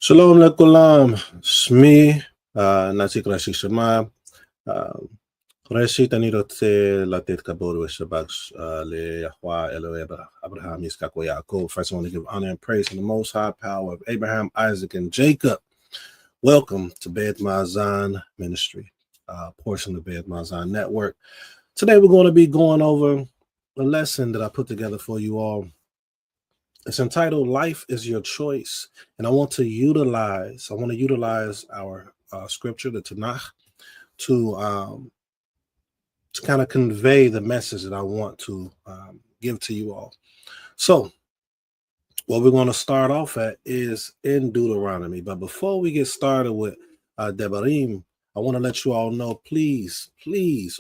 Shalom lekulam, Shmi, Naseekh Rashee Shama. ראשית, אני רוצה לתת כבוד ושבח ליהוה אלוהי אברהם, יצחק ויעקב. First, I want to give honor and praise to the most high power of Abraham, Isaac, and Jacob. Welcome to Bayeeth Ma'azahn Ministry, portion of the Bayeeth Ma'azahn Network. Today, we're going to be going over a lesson that I put together for you all. It's entitled "Life is Your Choice," and I want to utilize our scripture, the Tanakh, to kind of convey the message that I want to give to you all. So, what we're going to start off at is in Deuteronomy. But before we get started with Devarim, I want to let you all know, please,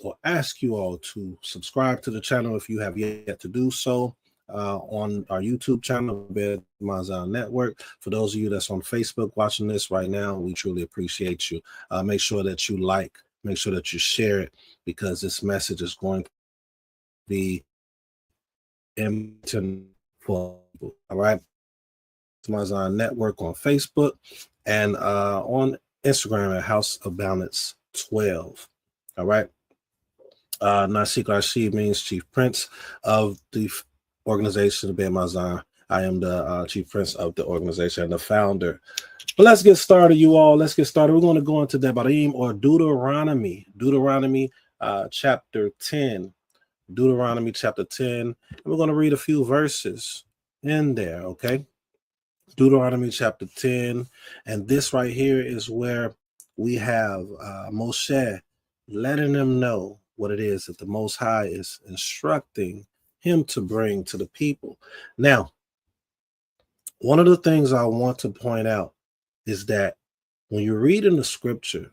or ask you all to subscribe to the channel if you have yet to do so. On our YouTube channel, Bayeeth Ma'azahn Network. For those of you that's on Facebook watching this right now, we truly appreciate you. Make sure that you like, make sure that you share it, because this message is going to be important for people. All right. Ma'azahn Network on Facebook and on Instagram at House of Balance 12. All right. Naseekh Rashee means Chief Prince of the organization of Bayeeth Ma'azahn. I am the Chief Prince of the organization and the founder. But let's get started, you all. Let's get started. We're going to go into Devarim, or Deuteronomy. Deuteronomy chapter 10. Deuteronomy chapter 10. And we're going to read a few verses in there, okay? Deuteronomy chapter 10. And this right here is where we have Moshe letting them know what it is that the Most High is instructing him to bring to the people. Now, one of the things I want to point out is that when you read in the scripture,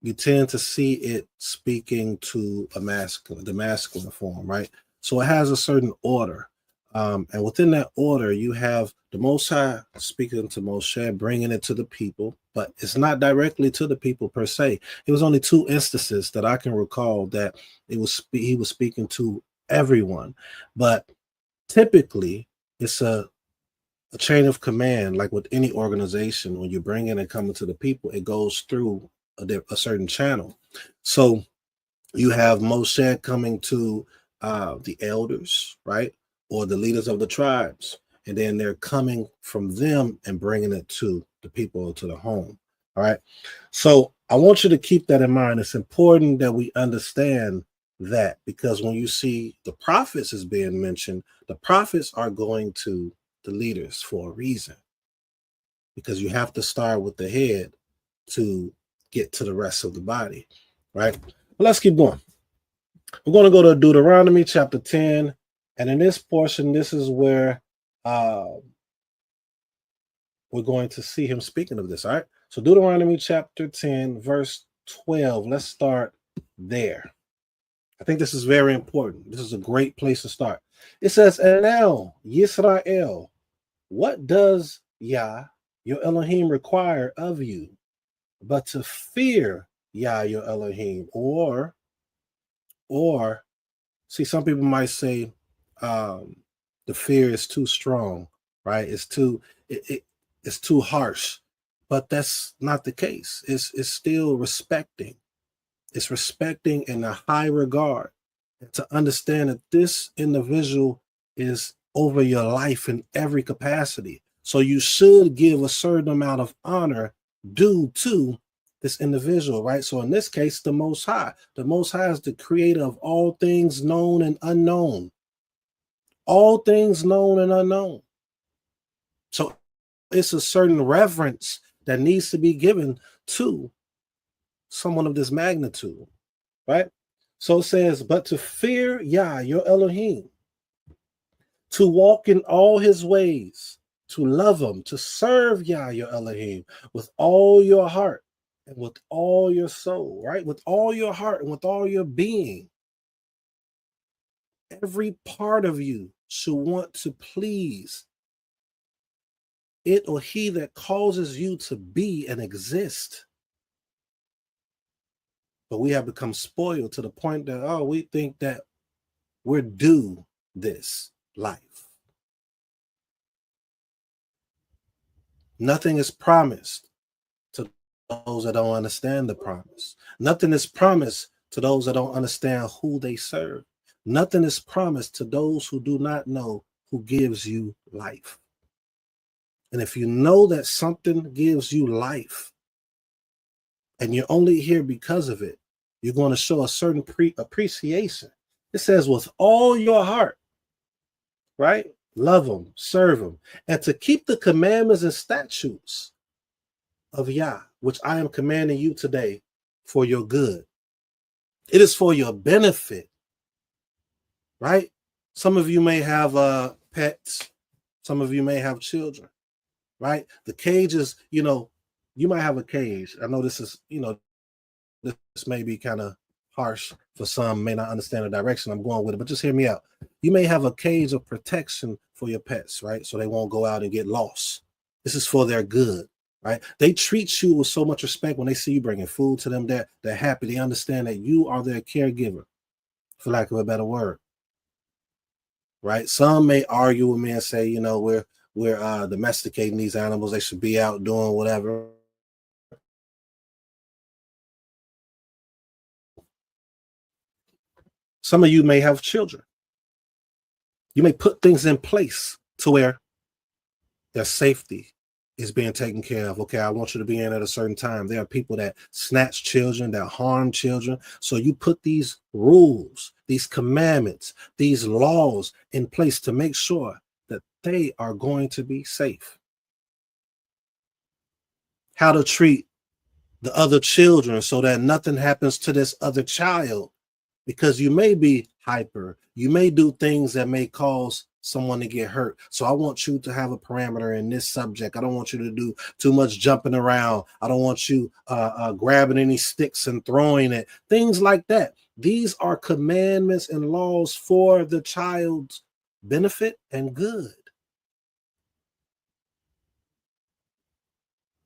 you tend to see it speaking to the masculine form, right? So it has a certain order. And within that order, you have the Most High speaking to Moshe, bringing it to the people, but it's not directly to the people per se. It was only two instances that I can recall that he was speaking to everyone. But typically, it's a chain of command. Like with any organization, when you bring in and come to the people, it goes through a certain channel. So you have Moshe coming to the elders, right? Or the leaders of the tribes. And then they're coming from them and bringing it to the people, to the home. All right. So I want you to keep that in mind. It's important that we understand that, because when you see the prophets is being mentioned, the prophets are going to the leaders for a reason, because you have to start with the head to get to the rest of the body, right? Well, let's keep going. We're going to go to Deuteronomy chapter 10, and in this portion, this is where we're going to see him speaking of this, all right? So Deuteronomy chapter 10, verse 12, let's start there. I think this is very important. This is a great place to start. It says, "And now, Yisrael, what does Yah, your Elohim, require of you, but to fear Yah, your Elohim?" Or, see, some people might say the fear is too strong, right? It's too harsh, but that's not the case. It's still respecting. It's respecting in a high regard, and to understand that this individual is over your life in every capacity. So you should give a certain amount of honor due to this individual, right? So in this case, the Most High. The Most High is the creator of all things known and unknown. All things known and unknown. So it's a certain reverence that needs to be given to someone of this magnitude, right? So it says, "But to fear Yah, your Elohim, to walk in all his ways, to love him, to serve Yah, your Elohim, with all your heart and with all your soul," right? With all your heart and with all your being. Every part of you should want to please it or he that causes you to be and exist. But we have become spoiled to the point that, we think that we're due this life. Nothing is promised to those that don't understand the promise. Nothing is promised to those that don't understand who they serve. Nothing is promised to those who do not know who gives you life. And if you know that something gives you life and you're only here because of it, you're going to show a certain appreciation. It says with all your heart, right? Love them, serve them, and to keep the commandments and statutes of Yah, which I am commanding you today for your good. It is for your benefit, right? Some of you may have pets. Some of you may have children, right? The cage is, you might have a cage. I know this is, this may be kind of harsh for some, may not understand the direction I'm going with it, but just hear me out. You may have a cage of protection for your pets, right? So they won't go out and get lost. This is for their good, right? They treat you with so much respect when they see you bringing food to them. They're happy. They understand that you are their caregiver, for lack of a better word, right? Some may argue with me and say, we're domesticating these animals. They should be out doing whatever. Some of you may have children. You may put things in place to where their safety is being taken care of. Okay, I want you to be in at a certain time. There are people that snatch children, that harm children. So you put these rules, these commandments, these laws in place to make sure that they are going to be safe. How to treat the other children so that nothing happens to this other child, because you may be hyper. You may do things that may cause someone to get hurt. So I want you to have a parameter in this subject. I don't want you to do too much jumping around. I don't want you grabbing any sticks and throwing it. Things like that. These are commandments and laws for the child's benefit and good.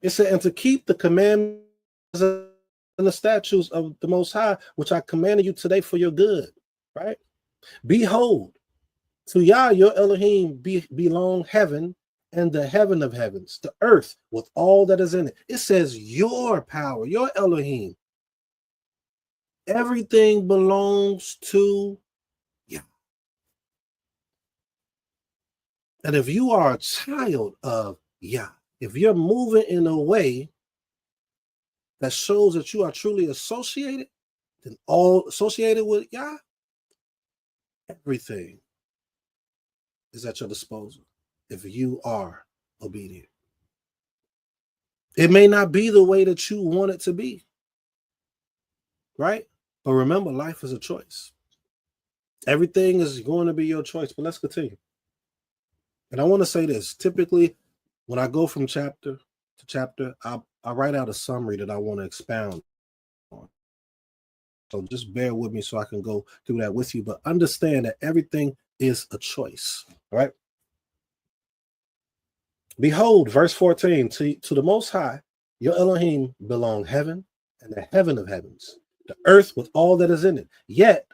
It said, and to keep the commandments and the statutes of the Most High, which I commanded you today for your good, right? Behold, to Yah, your Elohim, belong heaven and the heaven of heavens, the earth with all that is in it. It says your power, your Elohim. Everything belongs to Yah. And if you are a child of Yah, if you're moving in a way that shows that you are truly associated, then all associated with Yah, everything is at your disposal if you are obedient. It may not be the way that you want it to be, right? But remember, life is a choice. Everything is going to be your choice, but let's continue. And I want to say this. Typically, when I go from chapter to chapter, I write out a summary that I want to expound on. So just bear with me so I can go through that with you. But understand that everything is a choice, right? Behold, verse 14, to the Most High, your Elohim belong heaven and the heaven of heavens, the earth with all that is in it. Yet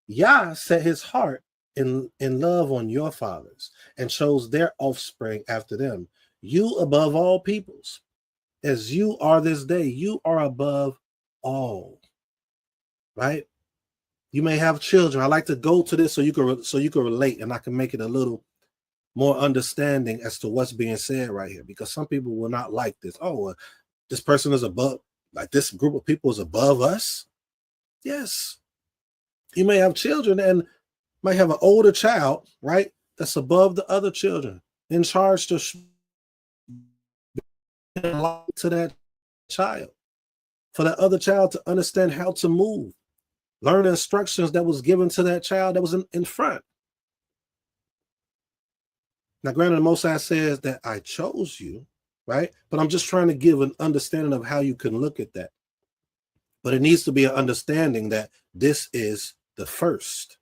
Yah set his heart in love on your fathers and chose their offspring after them, you above all peoples. As you are this day, you are above all, right? You may have children. I like to go to this so you can relate, and I can make it a little more understanding as to what's being said right here, because some people will not like this. Oh, this person is above, like this group of people is above us. Yes. You may have children and might have an older child, right? That's above the other children, in charge to that child, for that other child to understand how to move, learn the instructions that was given to that child that was in front. Now, granted, the Most High says that I chose you, right? But I'm just trying to give an understanding of how you can look at that. But it needs to be an understanding that this is the first.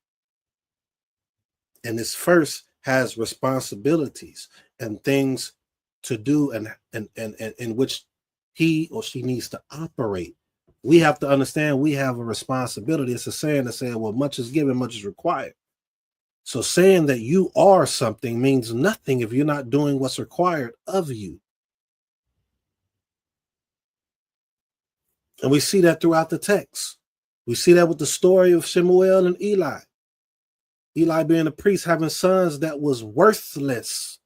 And this first has responsibilities and things to do and in which he or she needs to operate. We have to understand we have a responsibility. It's a saying that says, well, much is given, much is required. So saying that you are something means nothing if you're not doing what's required of you. And we see that throughout the text. We see that with the story of Shemuel and Eli. Eli being a priest, having sons that was worthless,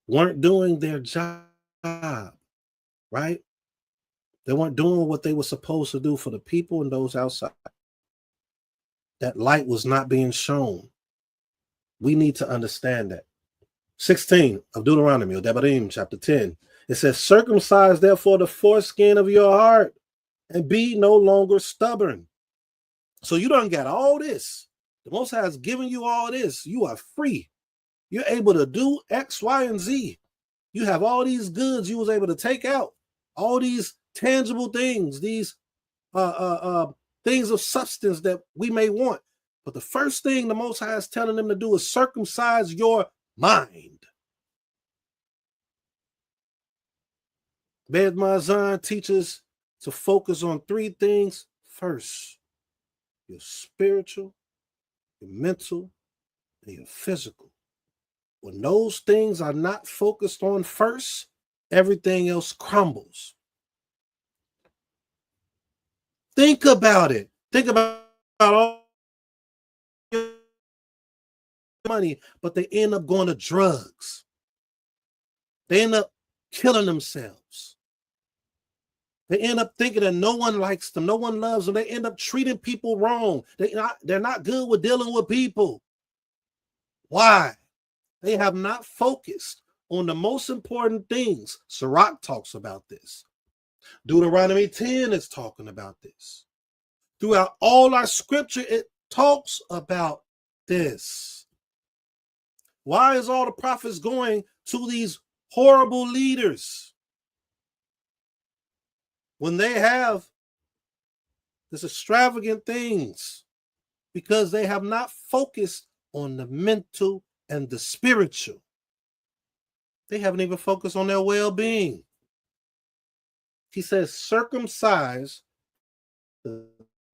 weren't doing their job, right? They weren't doing what they were supposed to do for the people and those outside. That light was not being shown. We need to understand that. 16 of Deuteronomy, or Devarim, chapter 10. It says, circumcise therefore the foreskin of your heart and be no longer stubborn. So you done got all this. The Most High has given you all this. You are free. You're able to do X, Y, and Z. You have all these goods you was able to take out. All these tangible things, these things of substance that we may want. But the first thing the Most High is telling them to do is circumcise your mind. Bayeeth Ma'azahn teaches to focus on three things first: your spiritual, your mental, and your physical. When those things are not focused on first, everything else crumbles. Think about it. Think about all your money, but they end up going to drugs. They end up killing themselves. They end up thinking that no one likes them, no one loves them. They end up treating people wrong. They're not good with dealing with people. Why? They have not focused on the most important things. Sirach talks about this. Deuteronomy 10 is talking about this. Throughout all our scripture, it talks about this. Why is all the prophets going to these horrible leaders when they have this extravagant things? Because they have not focused on the mental and the spiritual. They haven't even focused on their well-being. He says, circumcise,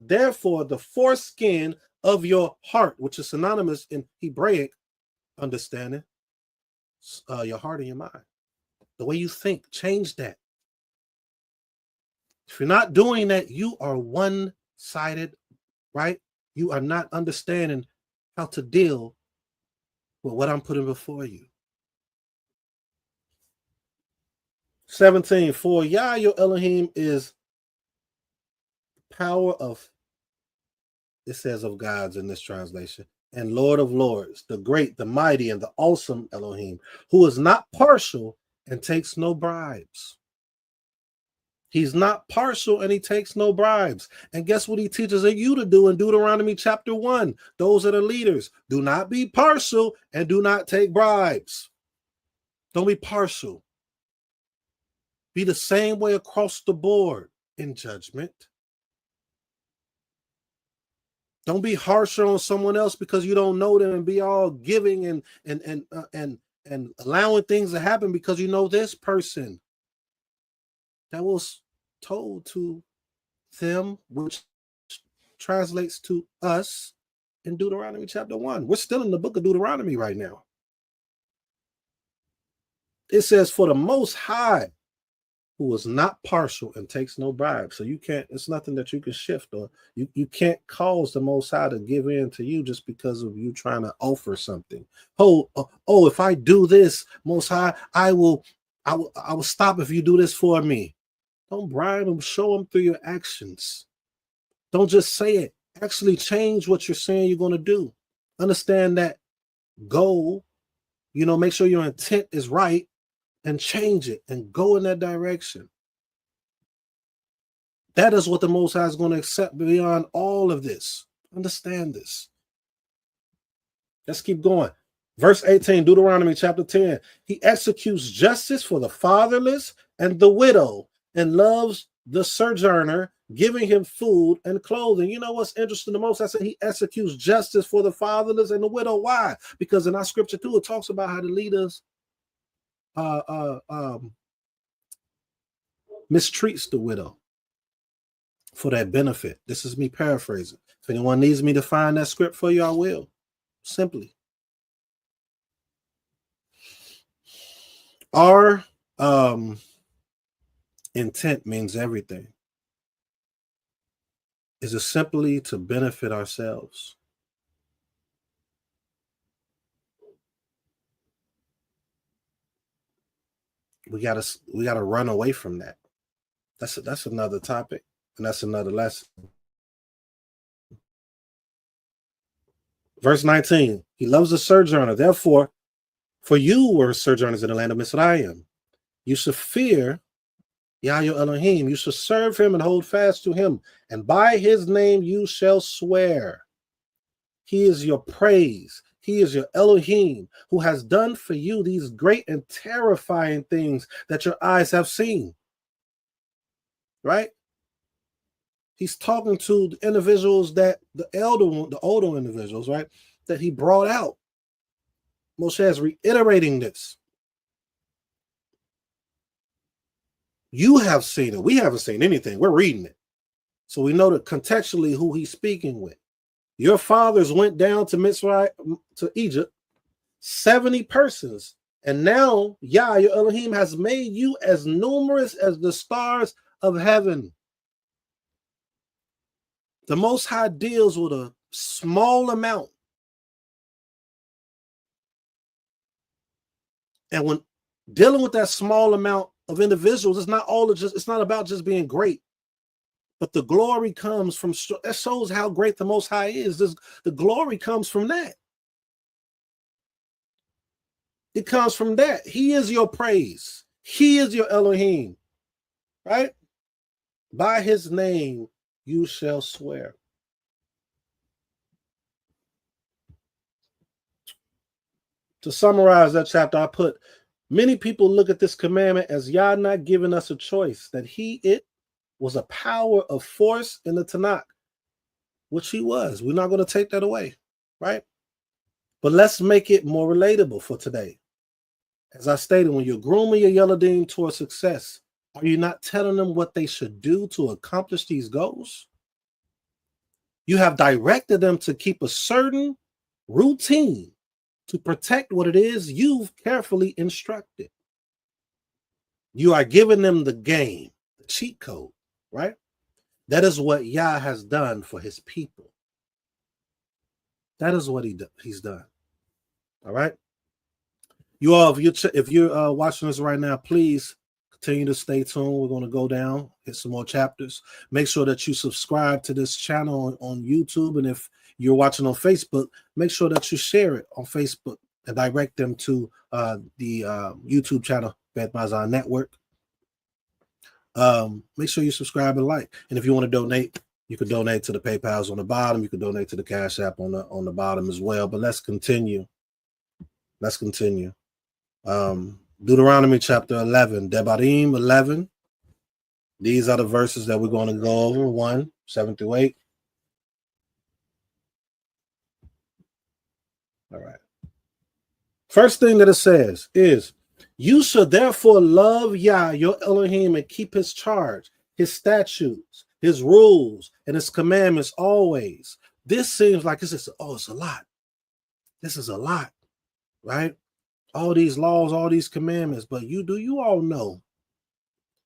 therefore, the foreskin of your heart, which is synonymous in Hebraic understanding, your heart and your mind. The way you think, change that. If you're not doing that, you are one-sided, right? You are not understanding how to deal with what I'm putting before you. 17, for Yah, your Elohim, is power of, it says of gods in this translation, and Lord of lords, the great, the mighty, and the awesome Elohim, who is not partial and takes no bribes. He's not partial and he takes no bribes. And guess what he teaches you to do in Deuteronomy chapter 1? Those are the leaders. Do not be partial and do not take bribes. Don't be partial. Be the same way across the board in judgment. Don't be harsher on someone else because you don't know them, and be all giving and allowing things to happen because you know this person. That was told to them, which translates to us in Deuteronomy chapter 1. We're still in the book of Deuteronomy right now. It says, for the Most High, who is not partial and takes no bribe. So you can't, it's nothing that you can shift, or you can't cause the Most High to give in to you just because of you trying to offer something. Oh, if I do this, Most High, I will stop if you do this for me. Don't bribe them, show them through your actions. Don't just say it. Actually change what you're saying you're going to do. Understand that goal, make sure your intent is right and change it and go in that direction. That is what the Most High is going to accept beyond all of this. Understand this. Let's keep going. Verse 18, Deuteronomy chapter 10. He executes justice for the fatherless and the widow and loves the sojourner, giving him food and clothing. You know what's interesting the most? I said he executes justice for the fatherless and the widow. Why? Because in our scripture too, it talks about how the leaders mistreats the widow for their benefit. This is me paraphrasing. If anyone needs me to find that script for you, I will. Simply. Our intent means everything. Is it simply to benefit ourselves? We gotta run away from that. That's another topic, and that's another lesson. Verse 19, he loves the sojourner. Therefore, for you were sojourners in the land of Mizraim. You should fear Yah your Elohim. You shall serve him and hold fast to him. And by his name you shall swear. He is your praise. He is your Elohim, who has done for you these great and terrifying things that your eyes have seen. Right? He's talking to the individuals that the older individuals, right, that he brought out. Moshe is reiterating this. You have seen it. We haven't seen anything. We're reading it. So we know that contextually who he's speaking with. Your fathers went down to Mitzrayim, to Egypt, 70 persons. And now Yah, your Elohim, has made you as numerous as the stars of heaven. The Most High deals with a small amount. And when dealing with that small amount of individuals, it's not about just being great. But the glory comes from, that shows how great the Most High is. The glory comes from that. It comes from that. He is your praise. He is your Elohim, right? By his name you shall swear. To summarize that chapter, I put, many people look at this commandment as Yah not giving us a choice, that it was a power of force in the Tanakh, which he was. We're not going to take that away, right? But let's make it more relatable for today. As I stated, when you're grooming your Yeladim towards success, are you not telling them what they should do to accomplish these goals? You have directed them to keep a certain routine to protect what it is you've carefully instructed. You are giving them the game, the cheat code, right? That is what Yah has done for his people. That is what he's done. All right. You all, if you're watching this right now, please continue to stay tuned. We're going to go down, hit some more chapters. Make sure that you subscribe to this channel on YouTube. And if you're watching on Facebook, make sure that you share it on Facebook and direct them to the YouTube channel, Bayeeth Ma'azahn Network. Make sure you subscribe and like. And if you want to donate, you can donate to the PayPal's on the bottom. You can donate to the Cash App on the bottom as well. But let's continue. Let's continue. Deuteronomy chapter 11, Devarim 11. These are the verses that we're going to go over. 1, 7 through 8. All right. First thing that it says is, you should therefore love Yah, your Elohim, and keep his charge, his statutes, his rules, and his commandments always. This seems like it's a lot. This is a lot, right? All these laws, all these commandments, but you all know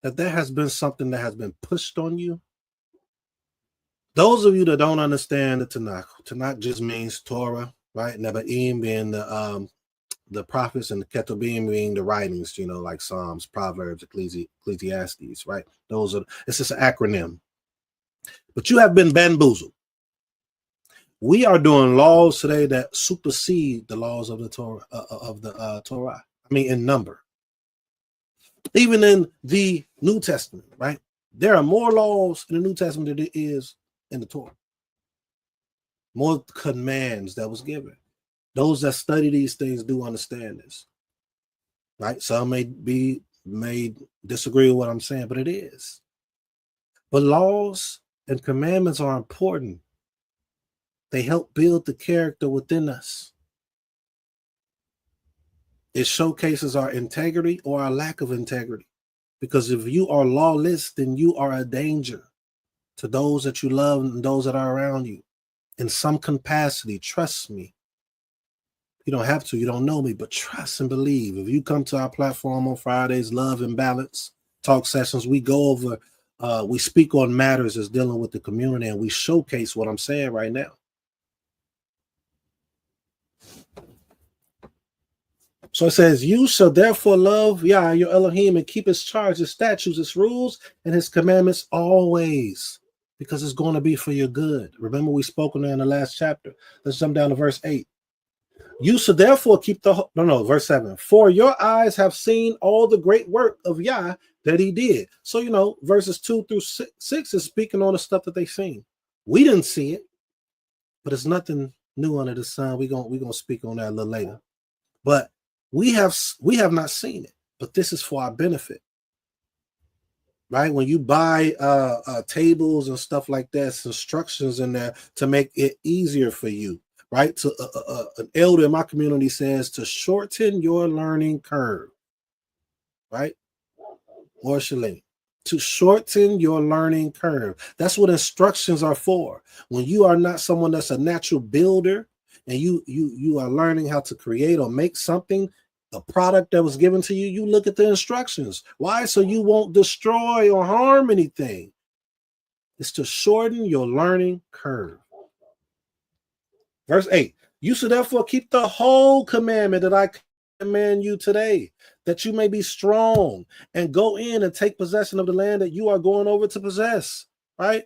that there has been something that has been pushed on you? Those of you that don't understand the Tanakh just means Torah, right? Nebaim being the prophets, and the Ketubim being the writings, like Psalms, Proverbs, Ecclesiastes, right? It's just an acronym. But you have been bamboozled. We are doing laws today that supersede the laws of the Torah. I mean, in number. Even in the New Testament, right? There are more laws in the New Testament than there is in the Torah. More commands that was given. Those that study these things do understand this, right? Some may disagree with what I'm saying, but it is. But laws and commandments are important. They help build the character within us. It showcases our integrity or our lack of integrity. Because if you are lawless, then you are a danger to those that you love and those that are around you. In some capacity, trust me. You don't have to, you don't know me, but trust and believe. If you come to our platform on Fridays, Love and Balance Talk Sessions, we go over we speak on matters that's dealing with the community, and we showcase what I'm saying right now. So it says, you shall therefore love Yah, your Elohim, and keep his charge, his statutes, his rules, and his commandments always, because it's going to be for your good. Remember, we spoke on that in the last chapter. Let's jump down to verse 8. You shall therefore keep verse 7. For your eyes have seen all the great work of Yah that he did. So, verses 2 through 6 is speaking on the stuff that they've seen. We didn't see it, but it's nothing new under the sun. We're gonna speak on that a little later. But we have not seen it, but this is for our benefit. Right? When you buy tables and stuff like that, there's instructions in there to make it easier for you. Right? So an elder in my community says to shorten your learning curve. Right? Or Shalem. To shorten your learning curve. That's what instructions are for. When you are not someone that's a natural builder and you are learning how to create or make something, a product that was given to you, you look at the instructions. Why? So you won't destroy or harm anything. It's to shorten your learning curve. Verse 8, you should therefore keep the whole commandment that I command you today, that you may be strong and go in and take possession of the land that you are going over to possess. Right?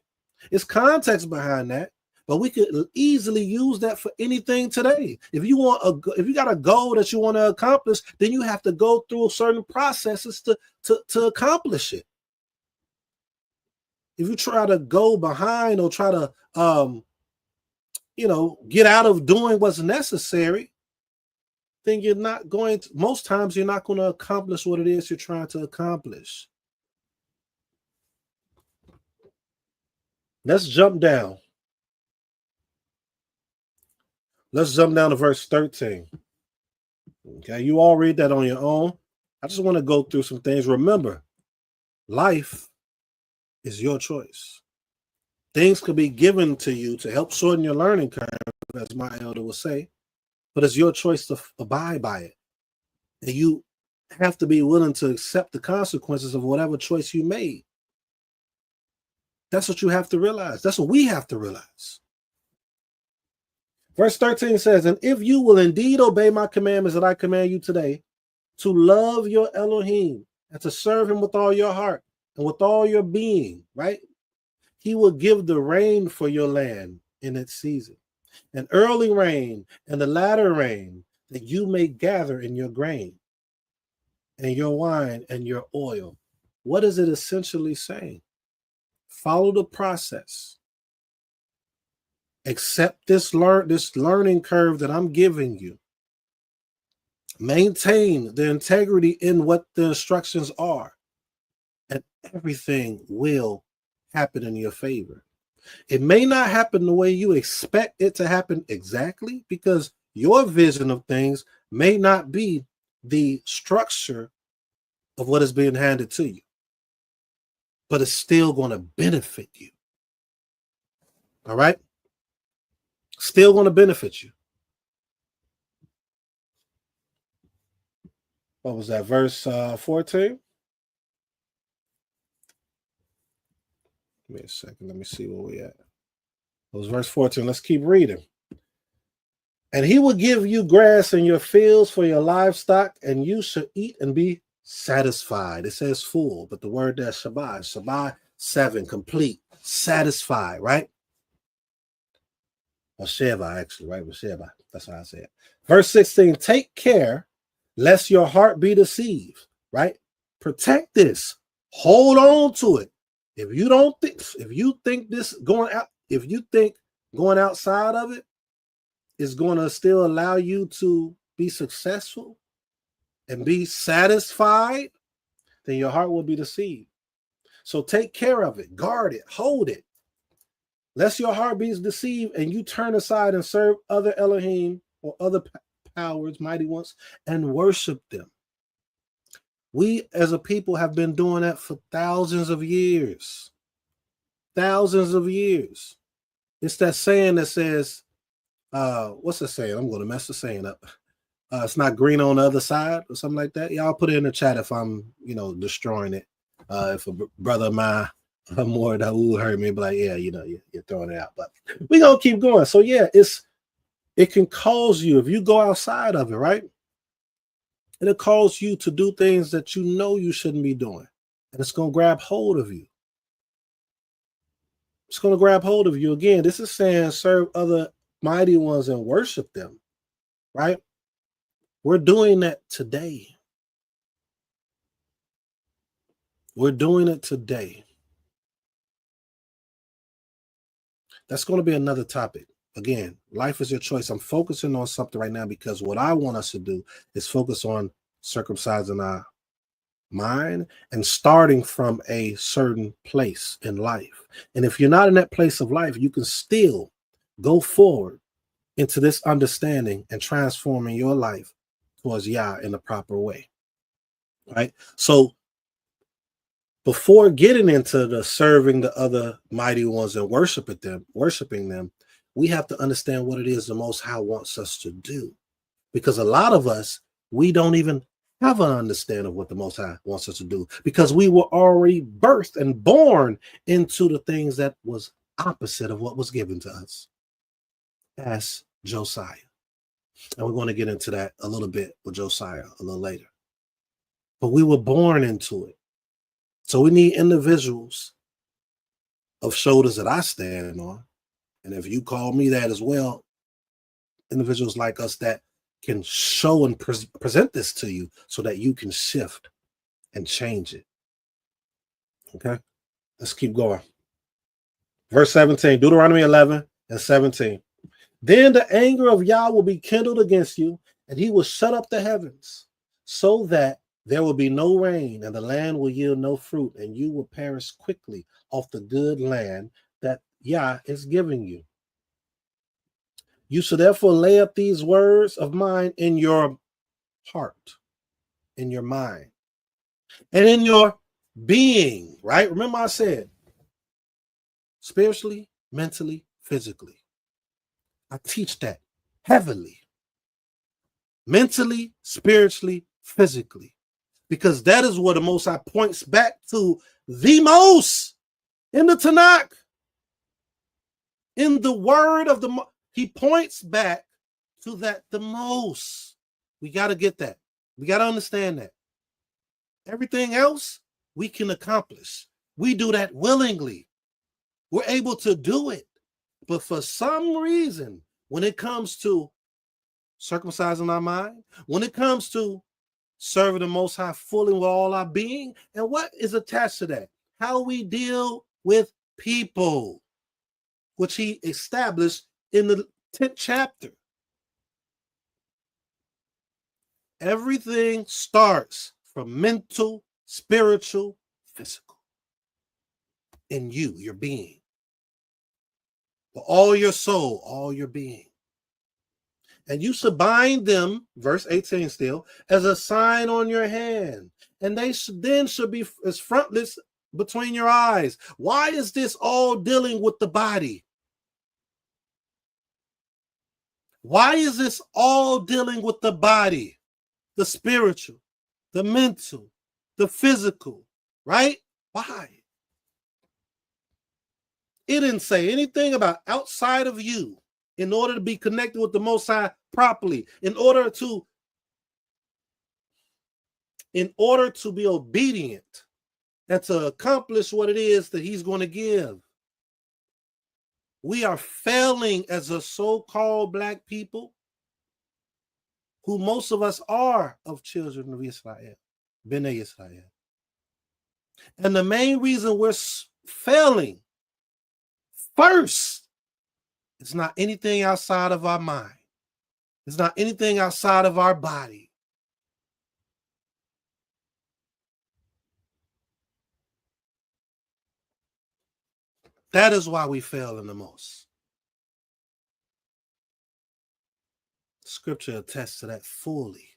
It's context behind that. But we could easily use that for anything today. If you got a goal that you want to accomplish, then you have to go through certain processes to accomplish it. If you try to go behind or try to get out of doing what's necessary, then most times you're not going to accomplish what it is you're trying to accomplish. Let's jump down. Let's jump down to verse 13. Okay, you all read that on your own. I just want to go through some things. Remember, life is your choice. Things could be given to you to help shorten your learning curve, as my elder would say, but it's your choice to abide by it. And you have to be willing to accept the consequences of whatever choice you made. That's what you have to realize. That's what we have to realize. Verse 13 says, and if you will indeed obey my commandments that I command you today, to love your Elohim and to serve him with all your heart and with all your being, right? He will give the rain for your land in its season, an early rain and the latter rain, that you may gather in your grain and your wine and your oil. What is it essentially saying? Follow the process. Accept this learning curve that I'm giving you. Maintain the integrity in what the instructions are, and everything will happen in your favor. It may not happen the way you expect it to happen exactly, because your vision of things may not be the structure of what is being handed to you, but it's still going to benefit you. All right? Still going to benefit you. What was that? Verse 14? Give me a second. Let me see where we at. It was verse 14. Let's keep reading. And he will give you grass in your fields for your livestock, and you shall eat and be satisfied. It says full, but the word there, Shabbat 7, complete, satisfied, right? Or Sheva, actually, right? Sheva. That's how I say it. Verse 16, take care lest your heart be deceived, right? Protect this. Hold on to it. If you think going outside of it is going to still allow you to be successful and be satisfied, then your heart will be deceived. So take care of it, guard it, hold it. Lest your heart be deceived and you turn aside and serve other Elohim or other powers, mighty ones, and worship them. We as a people have been doing that for thousands of years. Thousands of years. It's that saying that says, what's the saying? I'm going to mess the saying up. It's not green on the other side or something like that. Y'all put it in the chat if I'm, destroying it. If a brother of mine more that who heard me be like, yeah, you're throwing it out. But we're gonna keep going. So yeah, it can cause you, if you go outside of it, right? It'll cause you to do things that you know you shouldn't be doing. And it's gonna grab hold of you. It's gonna grab hold of you. Again, this is saying serve other mighty ones and worship them, right? We're doing that today. We're doing it today. That's going to be another topic. Again, life is your choice. I'm focusing on something right now because what I want us to do is focus on circumcising our mind and starting from a certain place in life. And if you're not in that place of life, you can still go forward into this understanding and transforming your life towards Yah in the proper way. Right? So before getting into the serving the other mighty ones and worshiping them, we have to understand what it is the Most High wants us to do. Because a lot of us, we don't even have an understanding of what the Most High wants us to do because we were already birthed and born into the things that was opposite of what was given to us as Josiah. And we're going to get into that a little bit with Josiah a little later. But we were born into it. So we need individuals of shoulders that I stand on. And if you call me that as well, individuals like us that can show and present this to you so that you can shift and change it. Okay, let's keep going. Verse 17, Deuteronomy 11 and 17. Then the anger of Yah will be kindled against you, and he will shut up the heavens so that there will be no rain, and the land will yield no fruit, and you will perish quickly off the good land that Yah is giving you. You should therefore lay up these words of mine in your heart, in your mind, and in your being, right? Remember I said spiritually, mentally, physically. I teach that heavily. Mentally, spiritually, physically. Because that is what the Most High points back to the most in the Tanakh. In the word of he points back to that the most. We got to get that. We got to understand that. Everything else we can accomplish. We do that willingly. We're able to do it. But for some reason, when it comes to circumcising our mind, when it comes to serving the Most High fully with all our being, and what is attached to that? How we deal with people, which he established in the 10th chapter. Everything starts from mental, spiritual, physical. In you, your being. For all your soul, all your being. And you should bind them, verse 18 still, as a sign on your hand. And they then should be as frontlets between your eyes. Why is this all dealing with the body? Why is this all dealing with the body? The spiritual, the mental, the physical, right? Why? It didn't say anything about outside of you in order to be connected with the Most High properly, in order to be obedient and to accomplish what it is that he's going to give. We are failing as a so-called Black people, who most of us are of children of Israel, B'nai Israel. And the main reason we're failing, first, it's not anything outside of our mind. It's not anything outside of our body. That is why we fail in the most. Scripture attests to that fully.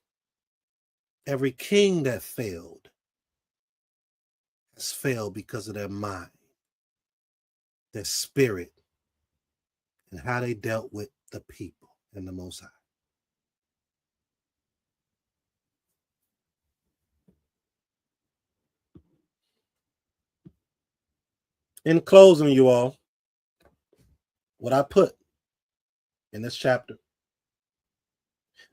Every king that failed has failed because of their mind, their spirit, and how they dealt with the people and the Most High. In closing, you all, what I put in this chapter,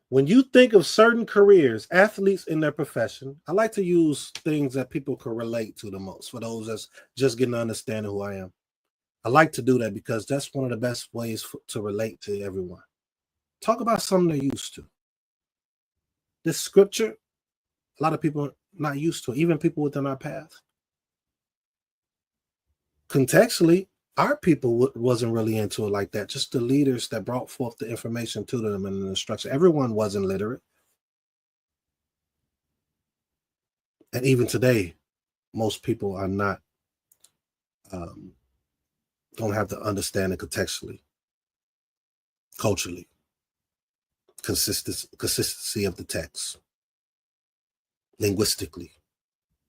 when you think of certain careers, athletes in their profession, I like to use things that people can relate to the most for those that's just getting to understand who I am. I like to do that because that's one of the best ways to relate to everyone. Talk about something they're used to. This scripture, a lot of people are not used to it, even people within our path. Contextually, our people wasn't really into it like that. Just the leaders that brought forth the information to them and the instruction. Everyone wasn't literate. And even today, most people are not, don't have the understanding contextually, culturally, consistency of the text, linguistically.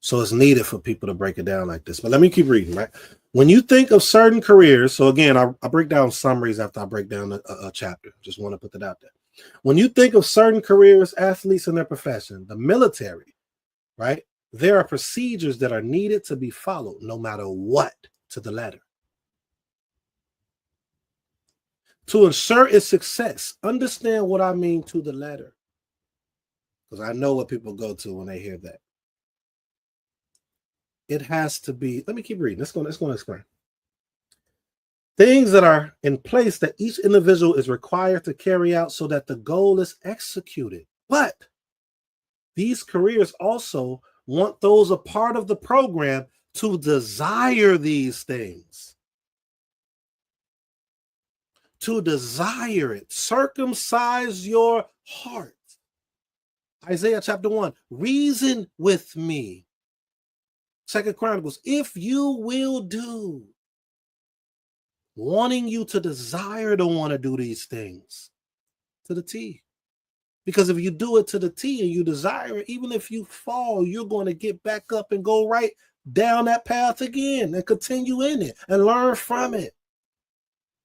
So it's needed for people to break it down like this. But let me keep reading, right? When you think of certain careers, so again, I break down summaries after I break down a chapter. Just want to put that out there. When you think of certain careers, athletes in their profession, the military, right? There are procedures that are needed to be followed no matter what, to the letter. To ensure its success, understand what I mean to the letter. Because I know what people go to when they hear that. It has to be, let me keep reading. Let's go explain. Things that are in place that each individual is required to carry out so that the goal is executed. But these careers also want those a part of the program to desire these things. To desire it. Circumcise your heart. Isaiah chapter 1. Reason with me. 2 Chronicles. If you will do. Wanting you to desire to want to do these things to the T. Because if you do it to the T and you desire it, even if you fall, you're going to get back up and go right down that path again and continue in it and learn from it.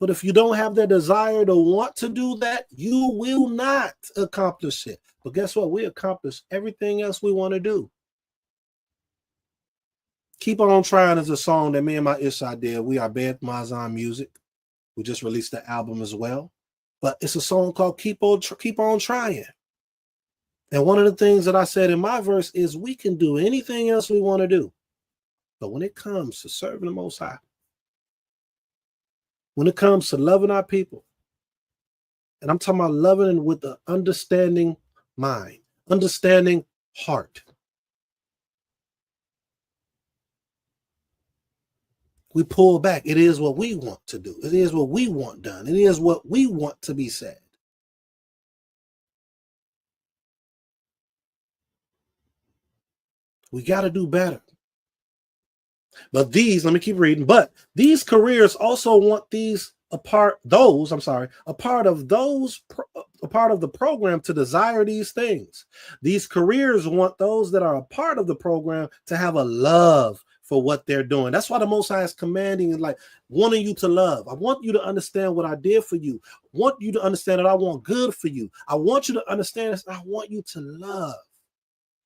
But if you don't have that desire to want to do that, you will not accomplish it. But guess what? We accomplish everything else we want to do. Keep On Trying is a song that me and my Ishai did. We are Bayeeth Ma'azahn Music. We just released the album as well. But it's a song called Keep On Trying. And one of the things that I said in my verse is we can do anything else we want to do. But when it comes to serving the Most High, when it comes to loving our people, and I'm talking about loving with the understanding mind, understanding heart, we pull back. It is what we want to do. It is what we want done. It is what we want to be said. We got to do better. But these, let me keep reading. But these careers also want these a part of the program to desire these things. These careers want those that are a part of the program to have a love for what they're doing. That's why the Most High is commanding and like wanting you to love. I want you to understand what I did for you. I want you to understand that I want good for you. I want you to understand this. I want you to love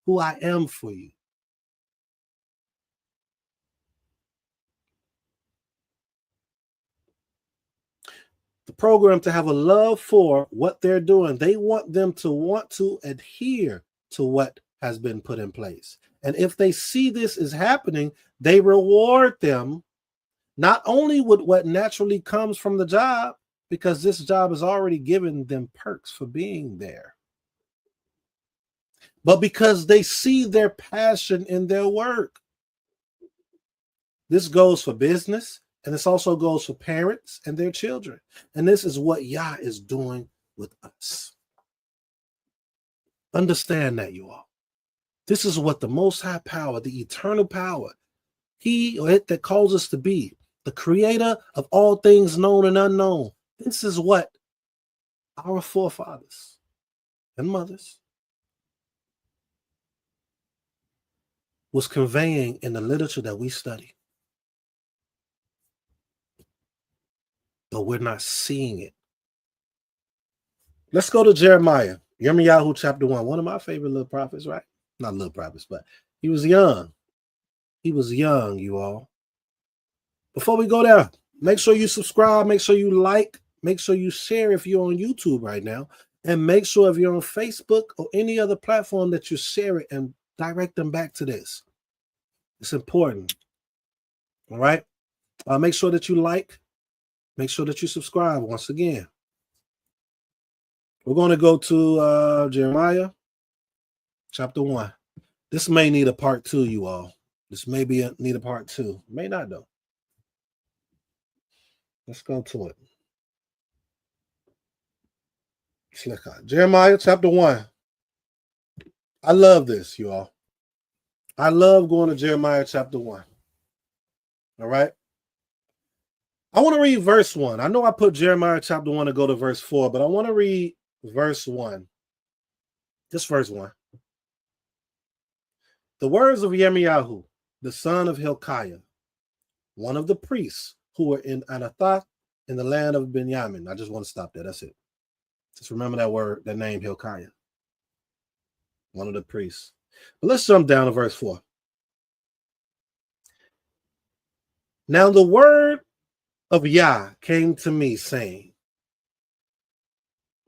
who I am for you. The program to have a love for what they're doing. They want them to want to adhere to what has been put in place. And if they see this is happening, they reward them not only with what naturally comes from the job, because this job has already given them perks for being there, but because they see their passion in their work. This goes for business, and this also goes for parents and their children. And this is what Yah is doing with us. Understand that, you all. This is what the Most High Power, the eternal power, He or it that calls us to be, the creator of all things known and unknown. This is what our forefathers and mothers was conveying in the literature that we study. But we're not seeing it. Let's go to Jeremiah. Yirmiyahu chapter 1. One of my favorite little prophets, right? Not little prophets, but he was young. He was young, you all. before we go there, make sure you subscribe, make sure you like, make sure you share if you're on YouTube right now, and make sure if you're on Facebook or any other platform that you share it and direct them back to this. It's important. All right. Make sure that you like, make sure that you subscribe once again. We're going to go to Jeremiah chapter 1. This may need a part 2, you all. This may need a part 2. May not, though. Let's go to it. Jeremiah chapter 1. I love this, you all. I love going to Jeremiah chapter 1. All right. I want to read verse 1. I know I put Jeremiah chapter 1 to go to verse 4, but I want to read verse 1. Just verse 1. The words of Yirmiyahu, the son of Hilkiah, one of the priests who were in Anathoth in the land of Benjamin. I just want to stop there. That's it. Just remember that word, that name, Hilkiah. One of the priests. But let's jump down to verse 4. Now the word of Yah came to me saying.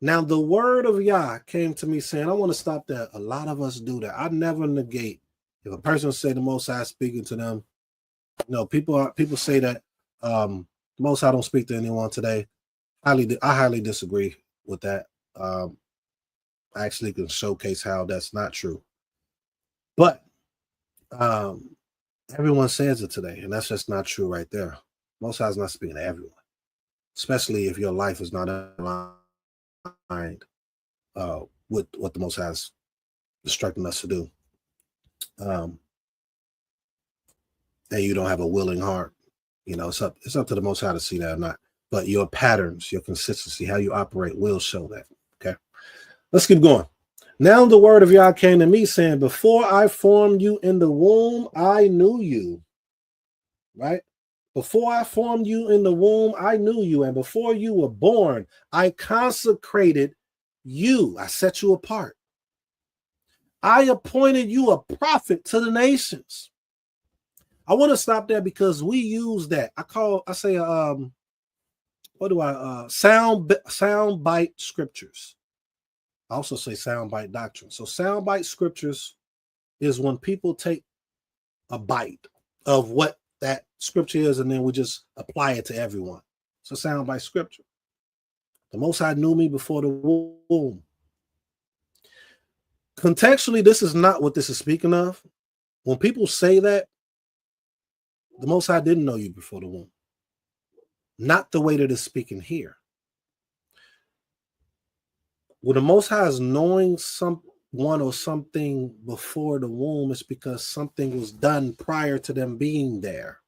Now the word of Yah came to me saying, I want to stop there. A lot of us do that. I never negate. If a person say the Most High speaking to them, people say that the Most High don't speak to anyone today. I highly disagree with that. I actually can showcase how that's not true. But everyone says it today, and that's just not true right there. Most High is not speaking to everyone, especially if your life is not aligned with what the Most High is instructing us to do. And you don't have a willing heart. It's up to the Most High to see that or not. But your patterns, your consistency, how you operate will show that. Okay. Let's keep going. Now the word of Yah came to me saying, before I formed you in the womb, I knew you. Right? Before I formed you in the womb, I knew you. And before you were born, I consecrated you. I set you apart. I appointed you a prophet to the nations. I want to stop there because we use that. Sound bite scriptures. I also say sound bite doctrine. So sound bite scriptures is when people take a bite of what that scripture is and then we just apply it to everyone. So sound bite scripture. The Most High knew me before the womb. Contextually, this is not what this is speaking of. When people say that, the Most High didn't know you before the womb. Not the way that it's speaking here. When the Most High is knowing someone or something before the womb, it's because something was done prior to them being there.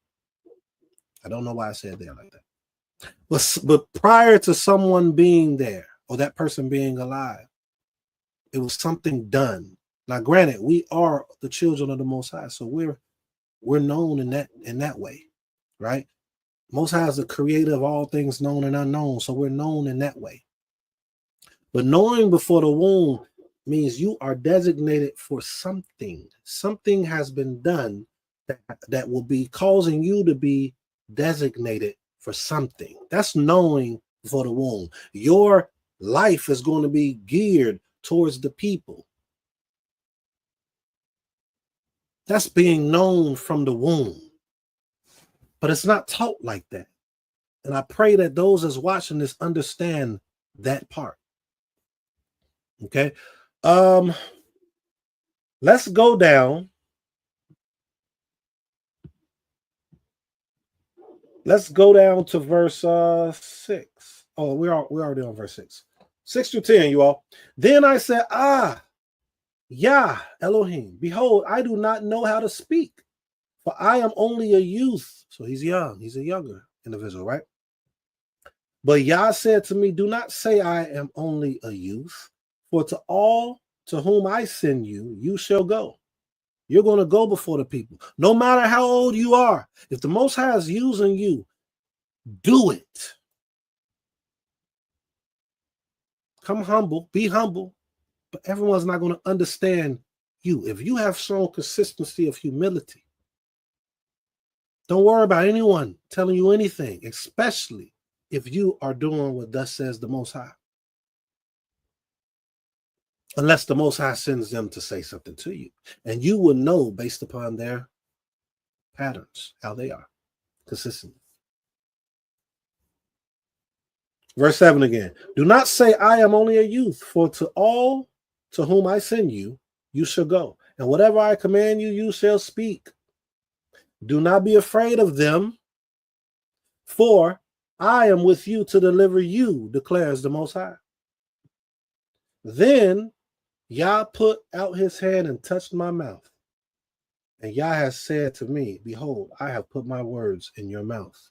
I don't know why I said that like that. But prior to someone being there or that person being alive, it was something done. Now, granted, we are the children of the Most High, so we're known in that way, right? Most High is the creator of all things known and unknown, so we're known in that way. But knowing before the womb means you are designated for something. Something has been done that will be causing you to be designated for something. That's knowing before the womb. Your life is going to be geared towards the people. That's being known from the womb. But it's not taught like that. And I pray that those that's watching this understand that part. Okay. Let's go down. Let's go down to verse 6. Oh, we're already on verse 6. 6 through 10, you all. Then I said, Yah, Elohim, behold, I do not know how to speak, for I am only a youth. So he's young. He's a younger individual, right? But Yah said to me, do not say I am only a youth, for to all to whom I send you, you shall go. You're going to go before the people. No matter how old you are, if the Most High is using you, do it. Come humble, be humble, but everyone's not going to understand you. If you have shown consistency of humility, Don't worry about anyone telling you anything, especially if you are doing what thus says the Most High. Unless the Most High sends them to say something to you. And you will know based upon their patterns, how they are consistently. Verse 7 again. Do not say, I am only a youth, for to all to whom I send you, you shall go. And whatever I command you, you shall speak. Do not be afraid of them, for I am with you to deliver you, declares the Most High. Then Yah put out his hand and touched my mouth. And Yah has said to me, behold, I have put my words in your mouth.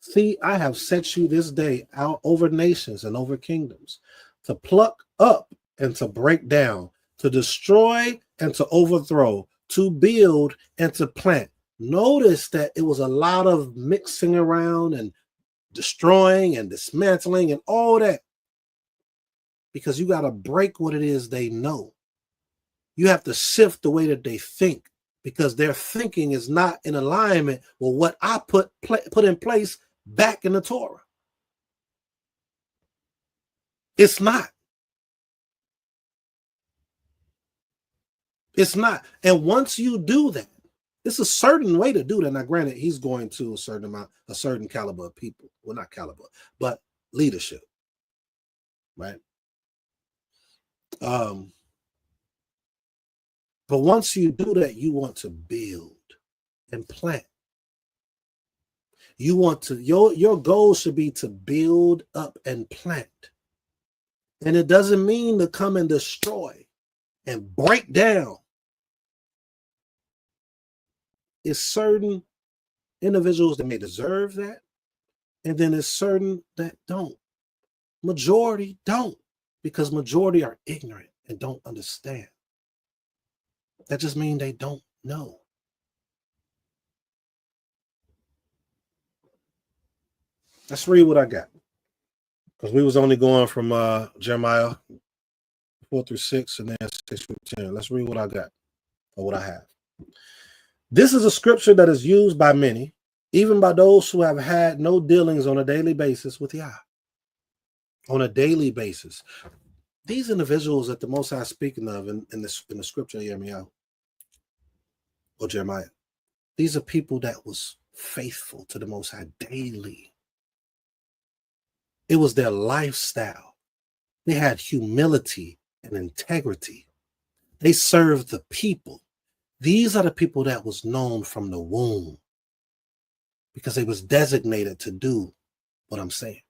See, I have set you this day out over nations and over kingdoms, to pluck up and to break down, to destroy and to overthrow, to build and to plant. Notice that it was a lot of mixing around and destroying and dismantling and all that. Because you got to break what it is they know. You have to shift the way that they think, because their thinking is not in alignment with what I put in place back in the Torah. It's not. It's not. And once you do that, it's a certain way to do that. Now, granted, he's going to a certain caliber of people. Well, not caliber, but leadership. Right? But once you do that, you want to build and plant. You want to, your goal should be to build up and plant. And it doesn't mean to come and destroy and break down. It's certain individuals that may deserve that, and then it's certain that don't. Majority don't, because majority are ignorant and don't understand. That just means they don't know. Let's read what I got, because we was only going from Jeremiah 4-6 and then 6-10. Let's read what I got, or what I have. This is a scripture that is used by many, even by those who have had no dealings on a daily basis with Yah. On a daily basis. These individuals that the Most High is speaking of in the scripture, Jeremiah or Jeremiah, these are people that was faithful to the Most High daily. It was their lifestyle. They had humility and integrity. They served the people. These are the people that was known from the womb, because they was designated to do what I'm saying.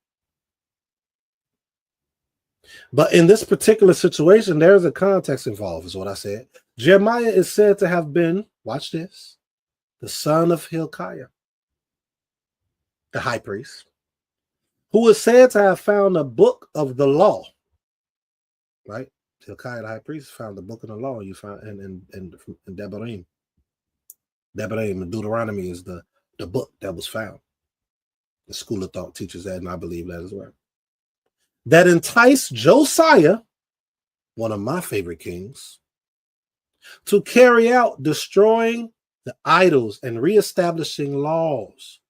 But in this particular situation, there's a context involved, is what I said. Jeremiah is said to have been, watch this, the son of Hilkiah, the high priest, who is said to have found a book of the law, right? Hilkiah, the high priest, found the book of the law. You find in Devarim. Devarim and Deuteronomy is the book that was found. The school of thought teaches that, and I believe that as well. That enticed Josiah, one of my favorite kings, to carry out destroying the idols and reestablishing laws.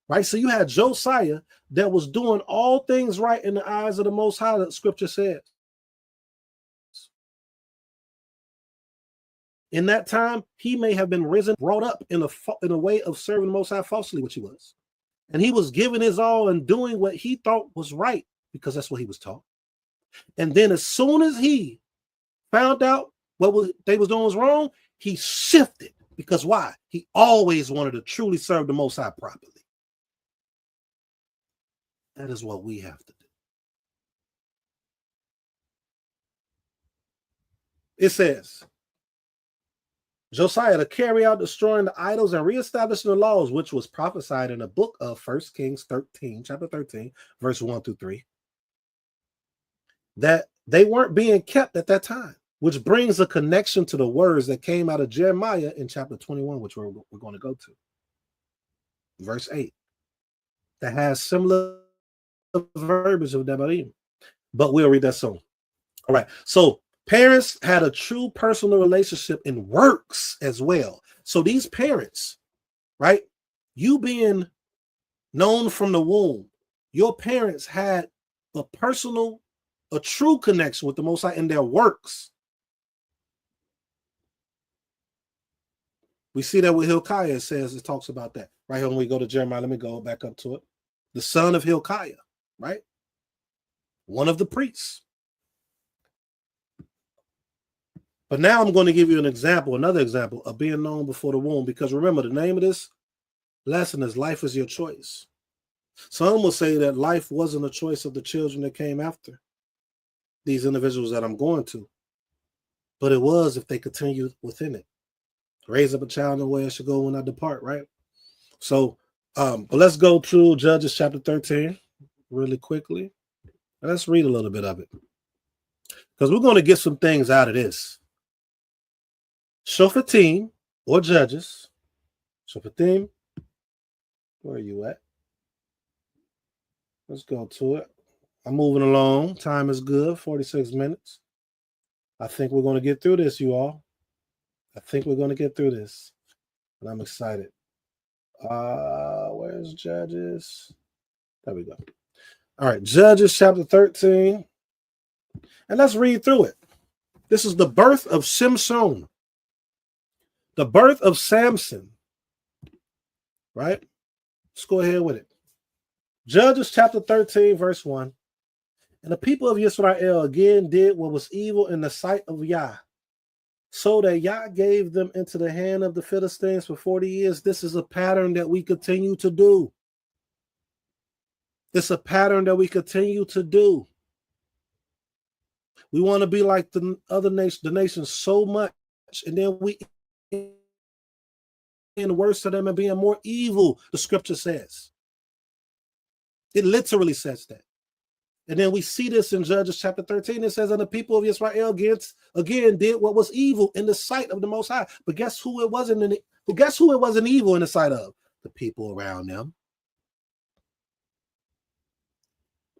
Right? So you had Josiah that was doing all things right in the eyes of the Most High, that scripture says. In that time, he may have been brought up in a way of serving the Most High falsely, which he was. And he was giving his all and doing what he thought was right, because that's what he was taught. And then as soon as he found out they was doing was wrong, he shifted. Because why? He always wanted to truly serve the Most High properly. That is what we have to do. It says, Josiah to carry out destroying the idols and reestablishing the laws, which was prophesied in the book of 1 Kings 13, chapter 13, verse 1-3, that they weren't being kept at that time, which brings a connection to the words that came out of Jeremiah in chapter 21, which we're going to go to. Verse 8, that has similar verbiage of Devarim, but we'll read that soon. All right, so parents had a true personal relationship in works as well. So these parents right? You being known from the womb, your parents had a true connection with the Most High in their works. We see that with Hilkiah, it talks about that. Right here when we go to Jeremiah, let me go back up to it. The son of Hilkiah, right? One of the priests. But now I'm going to give you another example of being known before the womb, because remember, the name of this lesson is Life is Your Choice. Some will say that life wasn't a choice of the children that came after these individuals that I'm going to, but it was if they continued within it. Raise up a child in the way it should go when I depart, right? So, but let's go to Judges chapter 13 really quickly. Let's read a little bit of it, because we're going to get some things out of this. Shoftim or judges. Shoftim, where are you at? Let's go to it. I'm moving along. Time is good, 46 minutes. I think we're going to get through this, you all. I think we're going to get through this, and I'm excited. Where's Judges? There we go. All right, Judges chapter 13. And let's read through it. This is the birth of Shimshon, the birth of Samson, right? Let's go ahead with it. Judges chapter 13, verse 1. And the people of Israel again did what was evil in the sight of Yah, so that Yah gave them into the hand of the Philistines for 40 years. This is a pattern that we continue to do. It's a pattern that we continue to do. We want to be like the other nation, the nations so much, and then we in worse to them and being more evil, the scripture says. It literally says that. And then we see this in Judges chapter 13. It says, and the people of Israel again did what was evil in the sight of the Most High. But guess who it wasn't evil in the sight of? The people around them.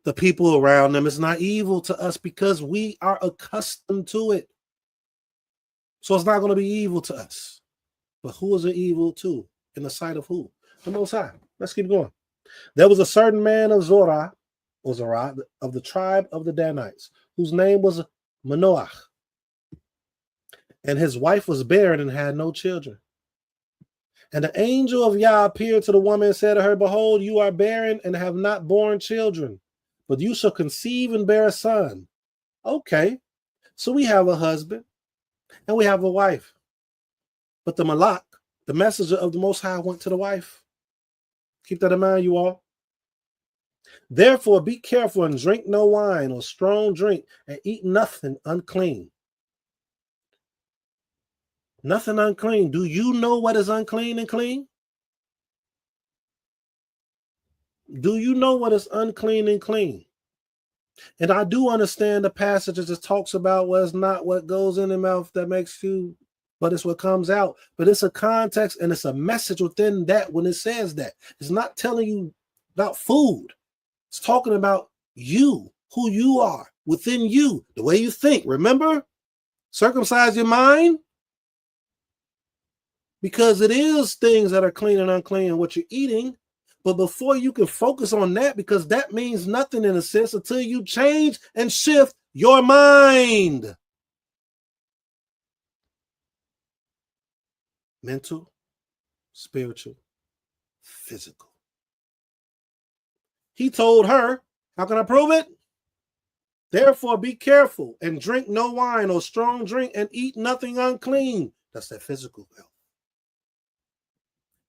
The people around them is not evil to us because we are accustomed to it. So it's not going to be evil to us. But who is it evil to? In the sight of who? The Most High. Let's keep going. There was a certain man of Zorah, of the tribe of the Danites, whose name was Manoach. And his wife was barren and had no children. And the angel of Yah appeared to the woman and said to her, behold, you are barren and have not borne children, but you shall conceive and bear a son. Okay, so we have a husband and we have a wife. But the Malak, the messenger of the Most High, went to the wife. Keep that in mind, you all. Therefore, be careful and drink no wine or strong drink and eat nothing unclean. Nothing unclean. Do you know what is unclean and clean? Do you know what is unclean and clean? And I do understand the passages that talks about it's not what goes in the mouth that makes you, but it's what comes out. But it's a context and it's a message within that when it says that. It's not telling you about food. It's talking about you, who you are, within you, the way you think. Remember? Circumcise your mind. Because it is things that are clean and unclean what you're eating. But before you can focus on that, because that means nothing in a sense until you change and shift your mind. Mental, spiritual, physical. He told her, how can I prove it? Therefore, be careful and drink no wine or strong drink and eat nothing unclean. That's that physical health.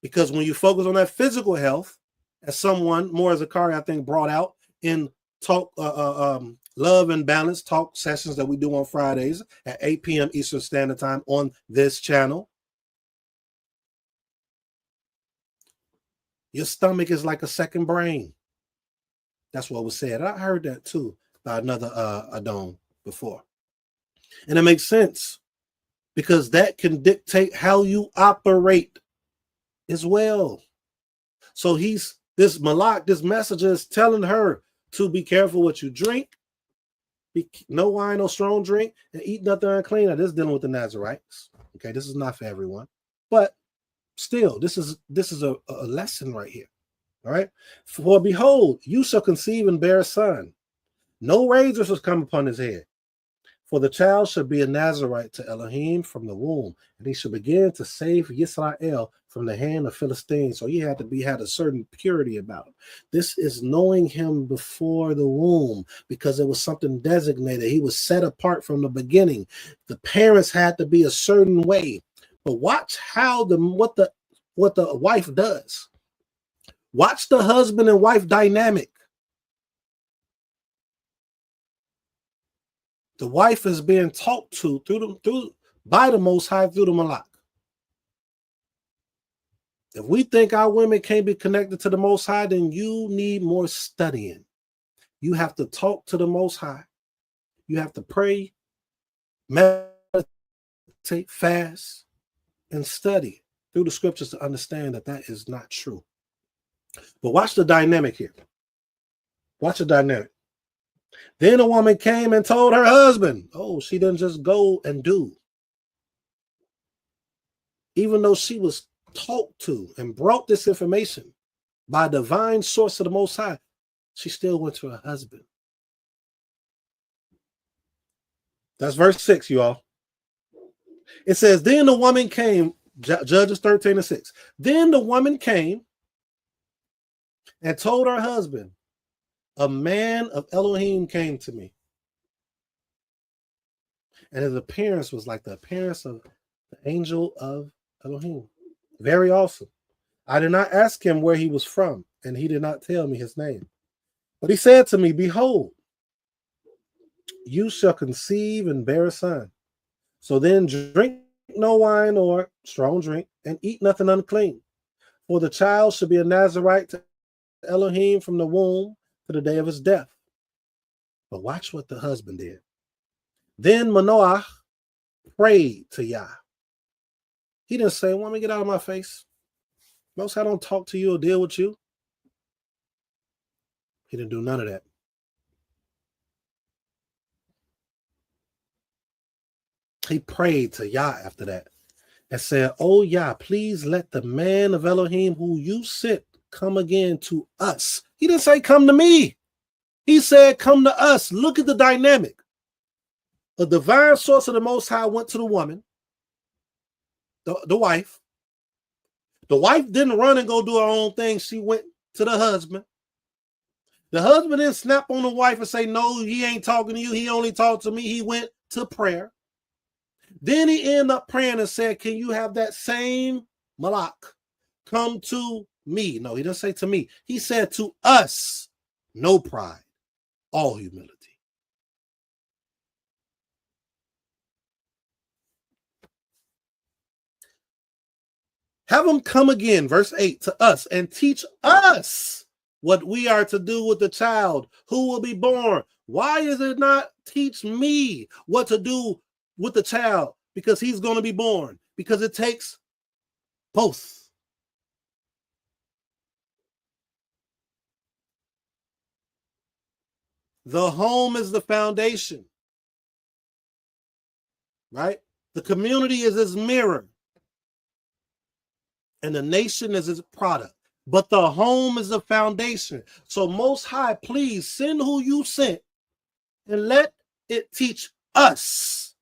Because when you focus on that physical health, as someone, more as Akari, I think, brought out in talk, Love and Balance talk sessions that we do on Fridays at 8 p.m. Eastern Standard Time on this channel. Your stomach is like a second brain. That's what was said. I heard that too by another Adon before. And it makes sense because that can dictate how you operate as well. So this Malak, this messenger is telling her to be careful what you drink, no wine, no strong drink, and eat nothing unclean. Now, this is dealing with the Nazarites. Okay, this is not for everyone, but Still, this is a lesson right here. All right. For behold, you shall conceive and bear a son. No razor shall come upon his head. For the child shall be a Nazarite to Elohim from the womb, and he shall begin to save Yisrael from the hand of Philistines. So he had a certain purity about him. This is knowing him before the womb, because it was something designated. He was set apart from the beginning. The parents had to be a certain way. But watch how what the wife does. Watch the husband and wife dynamic. The wife is being talked to by the Most High through the Malak. If we think our women can't be connected to the Most High, then you need more studying. You have to talk to the Most High. You have to pray, meditate, fast, and study through the scriptures to understand that is not true. But watch the dynamic here. Watch the dynamic. Then a woman came and told her husband. Oh, she didn't just go and do. Even though she was talked to and brought this information by a divine source of the Most High, she still went to her husband. That's verse 6, you all. It says, then the woman came, Judges 13:6. Then the woman came and told her husband, a man of Elohim came to me. And his appearance was like the appearance of the angel of Elohim. Very awesome. I did not ask him where he was from, and he did not tell me his name. But he said to me, behold, you shall conceive and bear a son. So then drink no wine or strong drink, and eat nothing unclean. For the child shall be a Nazarite to Elohim from the womb to the day of his death. But watch what the husband did. Then Manoah prayed to Yah. He didn't say, woman, get out of my face. Most I don't talk to you or deal with you. He didn't do none of that. He prayed to Yah after that and said, oh Yah, please let the man of Elohim who you sent come again to us. He didn't say come to me. He said come to us. Look at the dynamic. The divine source of the Most High went to the woman, the wife. The wife didn't run and go do her own thing. She went to the husband. The husband didn't snap on the wife and say, no, he ain't talking to you. He only talked to me. He went to prayer. Then he ended up praying and said, can you have that same malak come to me? No, he didn't say to me. He said to us, no pride, all humility. Have him come again, verse 8, to us and teach us what we are to do with the child who will be born. Why is it not teach me what to do with the child? Because he's going to be born. Because it takes both. The home is the foundation, right? The community is his mirror. And the nation is its product. But the home is the foundation. So Most High, please send who you sent and let it teach us.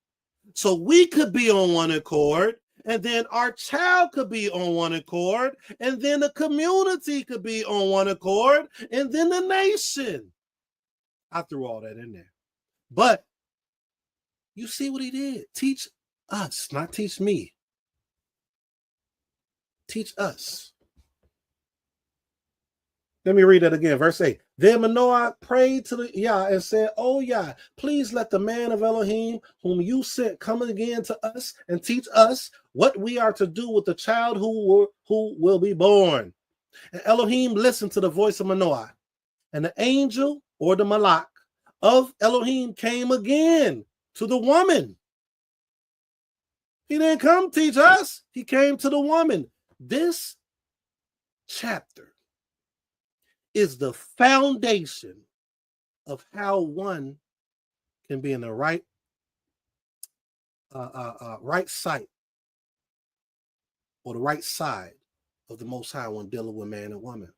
So we could be on one accord, and then our child could be on one accord, and then the community could be on one accord, and then the nation. I threw all that in there. But you see what he did. Teach us, not teach me. Teach us. Let me read that again. Verse 8. Then Manoah prayed to the Yah and said, oh Yah, please let the man of Elohim whom you sent come again to us and teach us what we are to do with the child who will be born. And Elohim listened to the voice of Manoah. And the angel or the malak of Elohim came again to the woman. He didn't come teach us. He came to the woman. This chapter is the foundation of how one can be in the right right sight or the right side of the Most High when dealing with man and woman.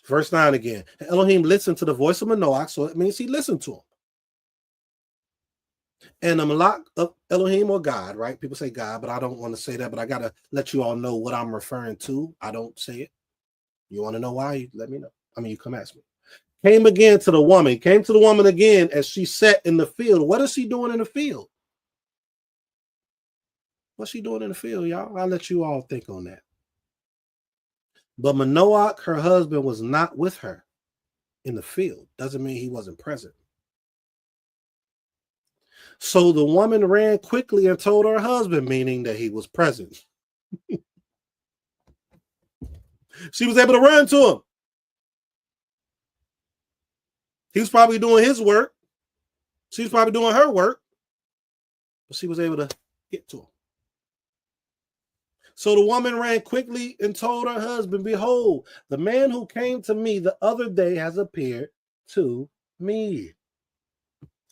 Verse 9 again. Elohim listened to the voice of Manoach, so it means he listened to him. And the Malak of Elohim, or God, right? People say God, but I don't want to say that, but I got to let you all know what I'm referring to. I don't say it. You want to know why? Let me know. I mean, you come ask me. Came again to the woman. Came to the woman again as she sat in the field. What is she doing in the field? What's she doing in the field, y'all? I'll let you all think on that. But Manoach, her husband, was not with her in the field. Doesn't mean he wasn't present. So the woman ran quickly and told her husband, meaning that he was present. She was able to run to him. He was probably doing his work. She was probably doing her work. But she was able to get to him. So the woman ran quickly and told her husband, behold, the man who came to me the other day has appeared to me.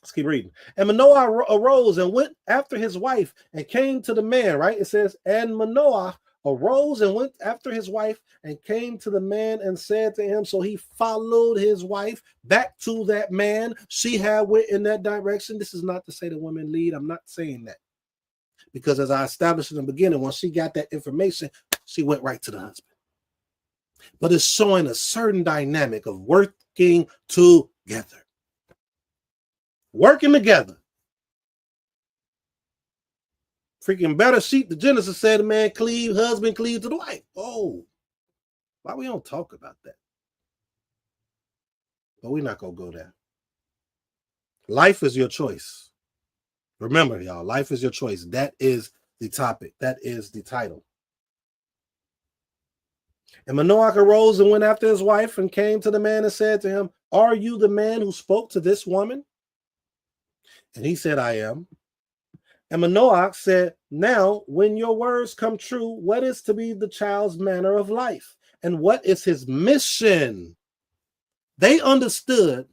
Let's keep reading. And Manoah arose and went after his wife and came to the man, right? It says, and Manoah arose and went after his wife and came to the man and said to him, so he followed his wife back to that man. She had went in that direction. This is not to say the women lead. I'm not saying that. Because as I established in the beginning, once she got that information, she went right to the husband. But it's showing a certain dynamic of working together. Working together. Freaking better sheet. The Genesis said, man, husband cleave to the wife. Oh, why we don't talk about that? But we're not going to go there. Life is your choice. Remember, y'all, life is your choice. That is the topic. That is the title. And Manoach arose and went after his wife and came to the man and said to him, are you the man who spoke to this woman? And he said, I am. And Manoach said, now, when your words come true, what is to be the child's manner of life? And what is his mission? They understood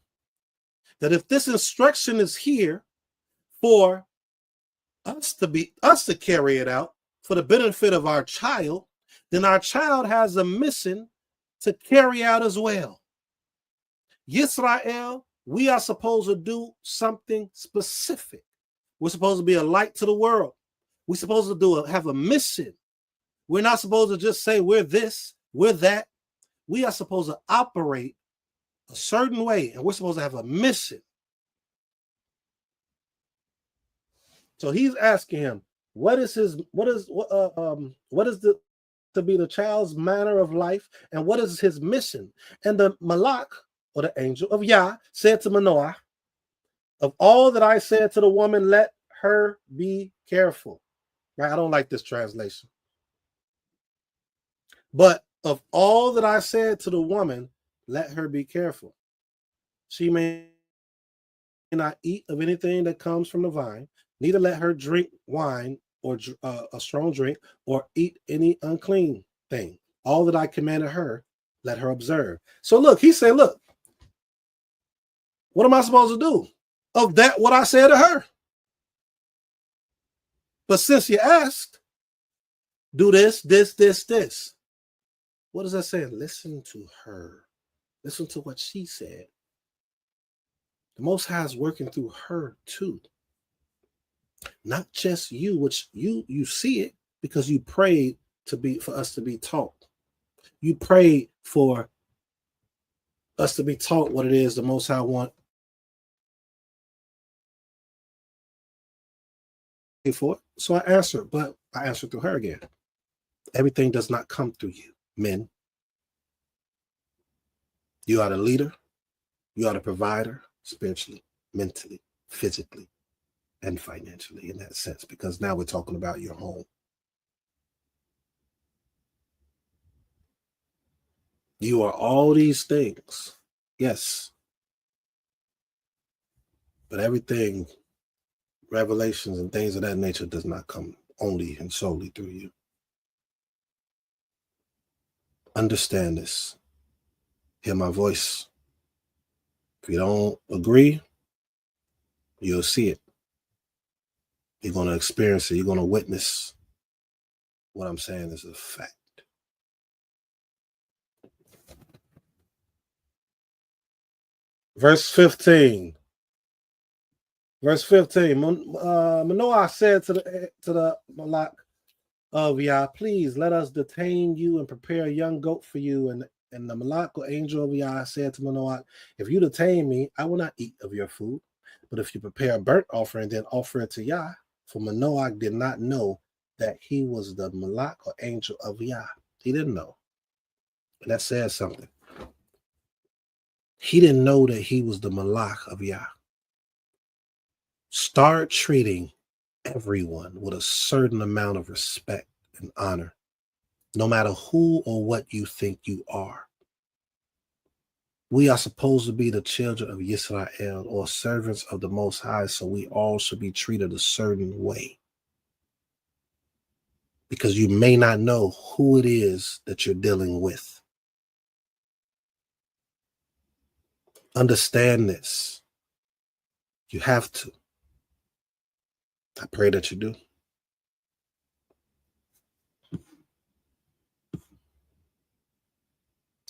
that if this instruction is here for us to carry it out for the benefit of our child, then our child has a mission to carry out as well. Yisrael, we are supposed to do something specific. We're supposed to be a light to the world. We're supposed to have a mission. We're not supposed to just say we're this, we're that. We are supposed to operate a certain way, and we're supposed to have a mission. So he's asking him, what is to be the child's manner of life, and what is his mission? And the Malak, or the angel of Yah, said to Manoah, of all that I said to the woman, let her be careful. Right? I don't like this translation. But of all that I said to the woman, let her be careful. She may not eat of anything that comes from the vine, neither let her drink wine or a strong drink, or eat any unclean thing. All that I commanded her, let her observe. So look, he said, look, what am I supposed to do? Of that, what I said to her. But since you asked, do this, this, this, this. What does that say? Listen to her. Listen to what she said. The Most High is working through her too. Not just you, which you see it because you prayed for us to be taught. You prayed for us to be taught what it is the Most High want for it. So I answered, but I answered through her again. Everything does not come through you, men. You are the leader. You are the provider, spiritually, mentally, physically, and financially in that sense, because now we're talking about your home. You are all these things, yes. But everything, revelations and things of that nature, does not come only and solely through you. Understand this. Hear my voice. If you don't agree, you'll see it. You're going to experience it. You're going to witness what I'm saying is a fact. Verse 15. Manoah said to the Malak of Yah, please let us detain you and prepare a young goat for you. And the Malak, or angel of Yah, said to Manoah, if you detain me, I will not eat of your food. But if you prepare a burnt offering, then offer it to Yah. For Manoah did not know that he was the Malak, or angel of Yah. He didn't know. And that says something. He didn't know that he was the Malak of Yah. Start treating everyone with a certain amount of respect and honor, no matter who or what you think you are. We are supposed to be the children of Yisrael, or servants of the Most High, so we all should be treated a certain way. Because you may not know who it is that you're dealing with. Understand this. You have to. I pray that you do.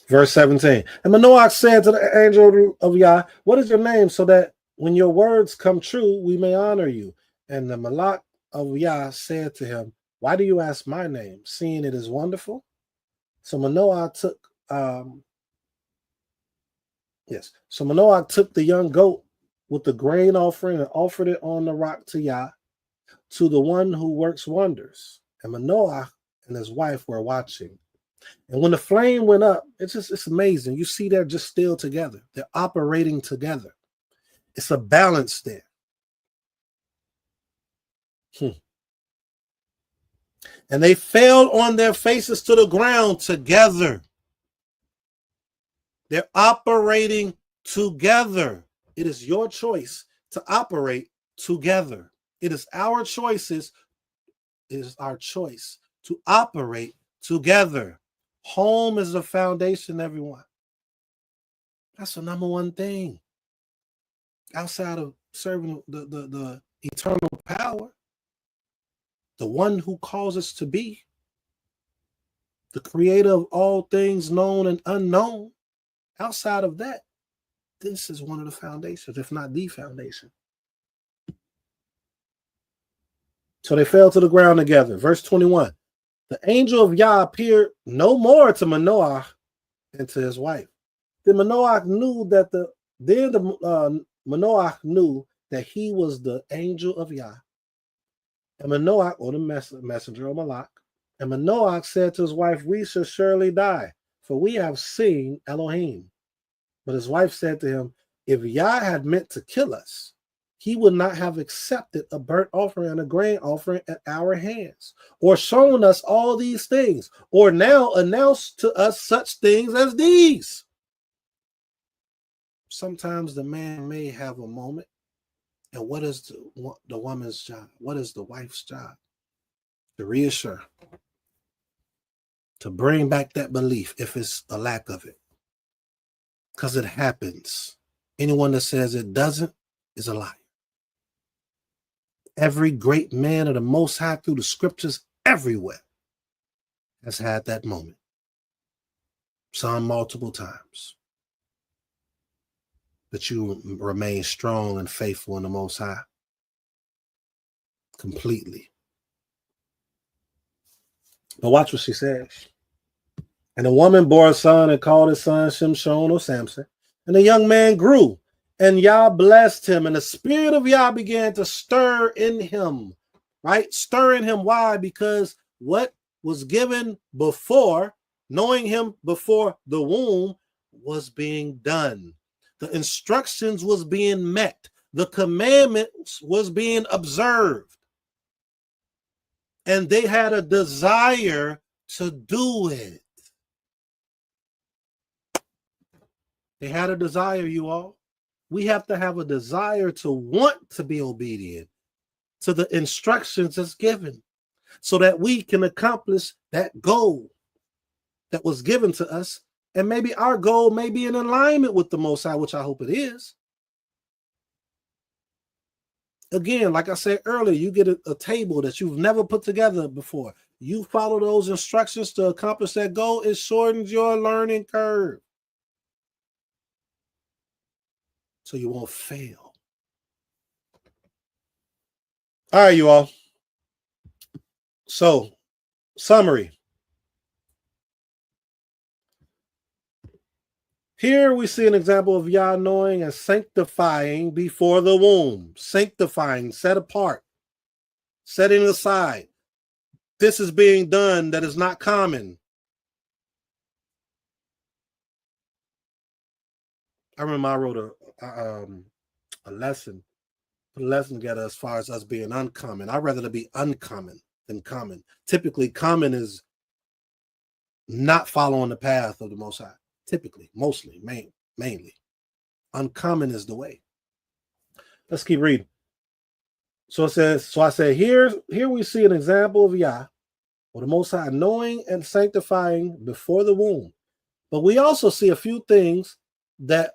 Verse 17. And Manoah said to the angel of Yah, what is your name, so that when your words come true, we may honor you? And the Malak of Yah said to him, why do you ask my name, seeing it is wonderful? So Manoah took the young goat with the grain offering and offered it on the rock to Yah, to the one who works wonders. And Manoah and his wife were watching. And when the flame went up, it's amazing. You see they're just still together. They're operating together. It's a balance there. And they fell on their faces to the ground together. They're operating together. It is your choice to operate together. It is our choices. It is our choice to operate together. Home is the foundation, everyone. That's the number one thing. Outside of serving the eternal power, the one who calls us to be, the creator of all things known and unknown. Outside of that, this is one of the foundations, if not the foundation. So they fell to the ground together. Verse 21. The angel of Yah appeared no more to Manoah and to his wife. Then Manoah knew that Manoah knew that he was the angel of Yah. And Manoah, or the messenger of Malak, and Manoah said to his wife, we shall surely die, for we have seen Elohim. But his wife said to him, if Yah had meant to kill us, he would not have accepted a burnt offering and a grain offering at our hands, or shown us all these things, or now announced to us such things as these. Sometimes the man may have a moment. And what is the woman's job? What is the wife's job? To reassure, to bring back that belief if it's a lack of it. Because it happens. Anyone that says it doesn't is a liar. Every great man of the Most High through the scriptures everywhere has had that moment. Some multiple times. That you remain strong and faithful in the Most High. Completely. But watch what she says. And the woman bore a son and called his son Shimshon, or Samson. And the young man grew, and Yah blessed him. And the spirit of Yah began to stir in him. Right? Stir in him. Why? Because what was given before, knowing him before the womb, was being done. The instructions was being met. The commandments was being observed. And they had a desire to do it. They had a desire, you all. We have to have a desire to want to be obedient to the instructions that's given, so that we can accomplish that goal that was given to us. And maybe our goal may be in alignment with the Most High, which I hope it is. Again, like I said earlier, you get a table that you've never put together before. You follow those instructions to accomplish that goal, it shortens your learning curve. So you won't fail. All right, you all. So, summary. Here we see an example of Yah knowing and sanctifying before the womb. Sanctifying, set apart, setting aside. This is being done that is not common. I remember I wrote a lesson, put a lesson together as far as us being uncommon. I'd rather to be uncommon than common. Typically, common is not following the path of the Most High. Typically, mostly, mainly. Uncommon is the way. Let's keep reading. So it says, so I say, here we see an example of Yah, or the Most High, knowing and sanctifying before the womb. But we also see a few things that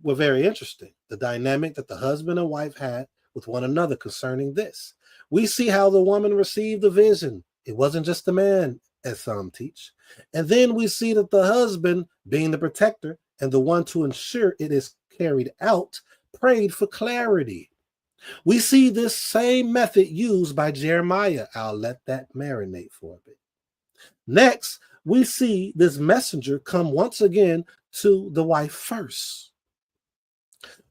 were very interesting. The dynamic that the husband and wife had with one another concerning this. We see how the woman received the vision. It wasn't just the man, as some teach. And then we see that the husband, being the protector and the one to ensure it is carried out, prayed for clarity. We see this same method used by Jeremiah. I'll let that marinate for a bit. Next, we see this messenger come once again to the wife first.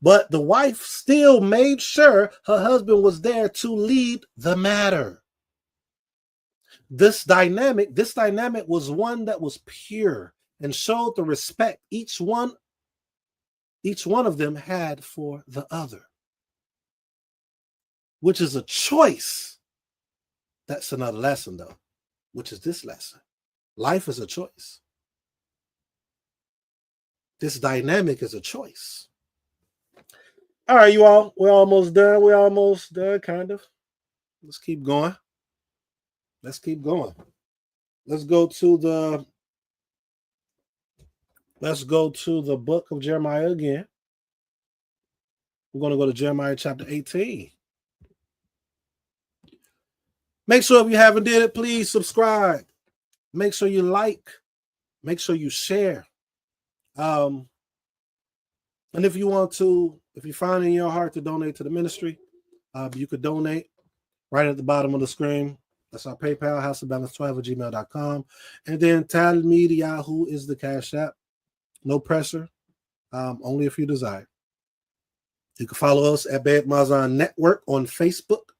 But the wife still made sure her husband was there to lead the matter. This dynamic was one that was pure and showed the respect each one of them had for the other, which is a choice. That's another lesson, though, which is this lesson. Life is a choice. This dynamic is a choice. All right, you all, we're almost done, kind of. Let's keep going. Let's go to the book of Jeremiah again. We're going to go to Jeremiah chapter 18. Make sure if you haven't did it, please subscribe. Make sure you like. Make sure you share. And if you want to, if you find in your heart to donate to the ministry, you could donate right at the bottom of the screen. That's our PayPal, houseofbalance12@gmail.com. And then Talmud Yahoo is the Cash App. No pressure, only if you desire. You can follow us at Bayeeth Ma'azahn Network on Facebook,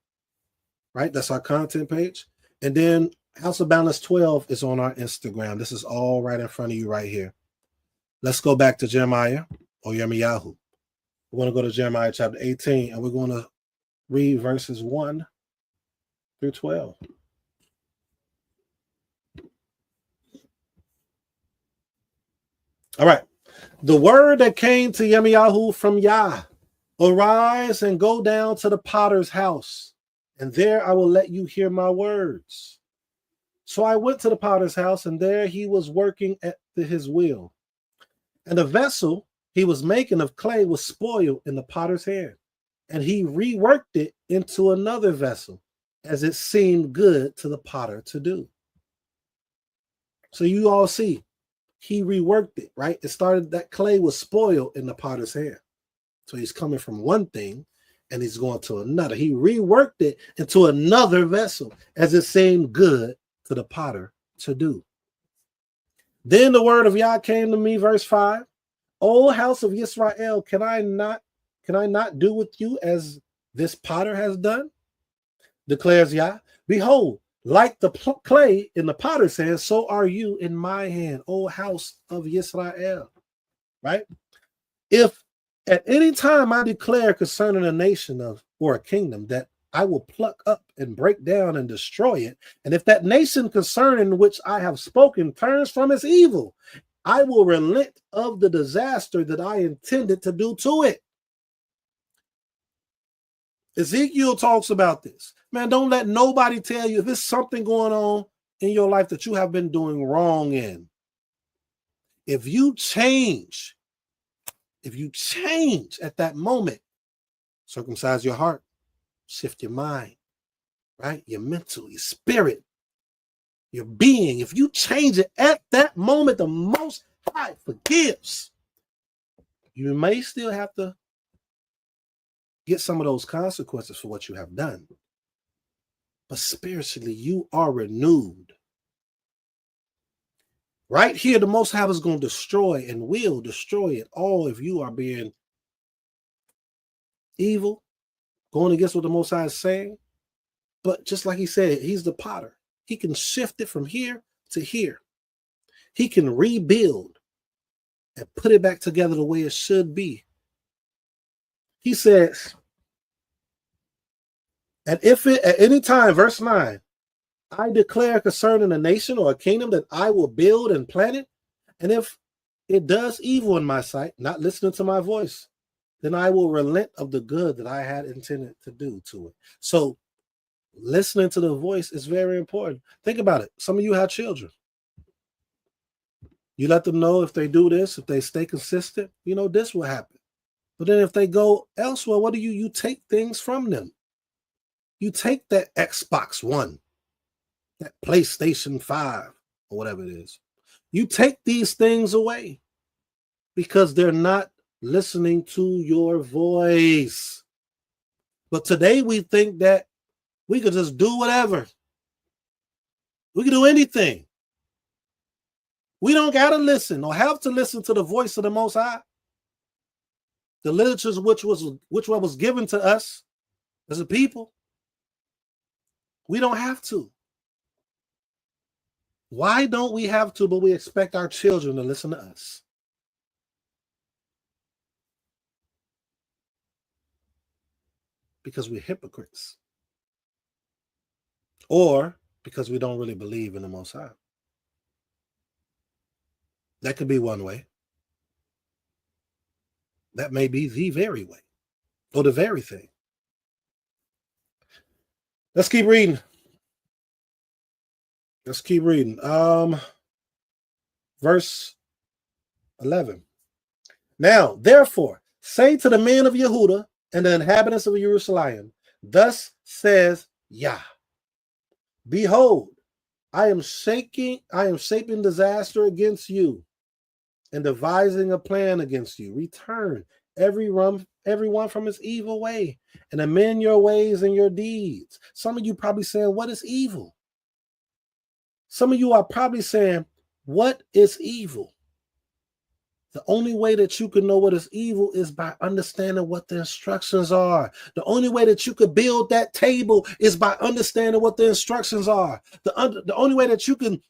right? That's our content page. And then House of Balance 12 is on our Instagram. This is all right in front of you right here. Let's go back to Jeremiah or Yirmiyahu. We're going to go to Jeremiah chapter 18, and we're going to read verses 1 through 12. All right. The word that came to Yirmiyahu from Yah: arise and go down to the potter's house, and there I will let you hear my words. So I went to the potter's house, and there he was working at his wheel. And the vessel he was making of clay was spoiled in the potter's hand, and he reworked it into another vessel, as it seemed good to the potter to do. So you all see, he reworked it, right? It started, that clay was spoiled in the potter's hand. So he's coming from one thing and he's going to another. He reworked it into another vessel, as it seemed good to the potter to do. Then the word of Yah came to me, verse 5. O house of Israel, can I not do with you as this potter has done? Declares Yah. Behold, like the clay in the potter's hand, so are you in my hand, O house of Israel. Right? If at any time I declare concerning a nation or a kingdom that I will pluck up and break down and destroy it, and if that nation concerning which I have spoken turns from its evil, I will relent of the disaster that I intended to do to it. Ezekiel talks about this. Man, don't let nobody tell you if there's something going on in your life that you have been doing wrong in. If you change at that moment, circumcise your heart, shift your mind, right? Your mental, your spirit, your being. If you change it at that moment, the Most High forgives. You may still have to get some of those consequences for what you have done. But spiritually, you are renewed. Right here, the Most High is going to destroy and will destroy it all if you are being evil, going against what the Most High is saying. But just like he said, he's the potter. He can shift it from here to here. He can rebuild and put it back together the way it should be. He says, and if it at any time, verse 9, I declare concerning a nation or a kingdom that I will build and plant it, and if it does evil in my sight, not listening to my voice, then I will relent of the good that I had intended to do to it. So listening to the voice is very important. Think about it. Some of you have children. You let them know if they do this, if they stay consistent, this will happen. But then if they go elsewhere, what do you take things from them? You take that Xbox One, that PlayStation 5, or whatever it is. You take these things away because they're not listening to your voice. But today we think that we could just do whatever. We can do anything. We don't got to listen or have to listen to the voice of the Most High. The literature which was given to us as a people. We don't have to. Why don't we have to, but we expect our children to listen to us? Because we're hypocrites. Or because we don't really believe in the Most High. That could be one way. That may be the very way. Or the very thing. Let's keep reading. Verse 11. Now, therefore, say to the men of Yehuda and the inhabitants of Jerusalem, thus says Yah, behold, I am shaping disaster against you and devising a plan against you. Return everyone from his evil way and amend your ways and your deeds. Some of you probably saying, what is evil? Some of you are probably saying, what is evil? The only way that you can know what is evil is by understanding what the instructions are. The only way that you could build that table is by understanding what the instructions are. The only way that you can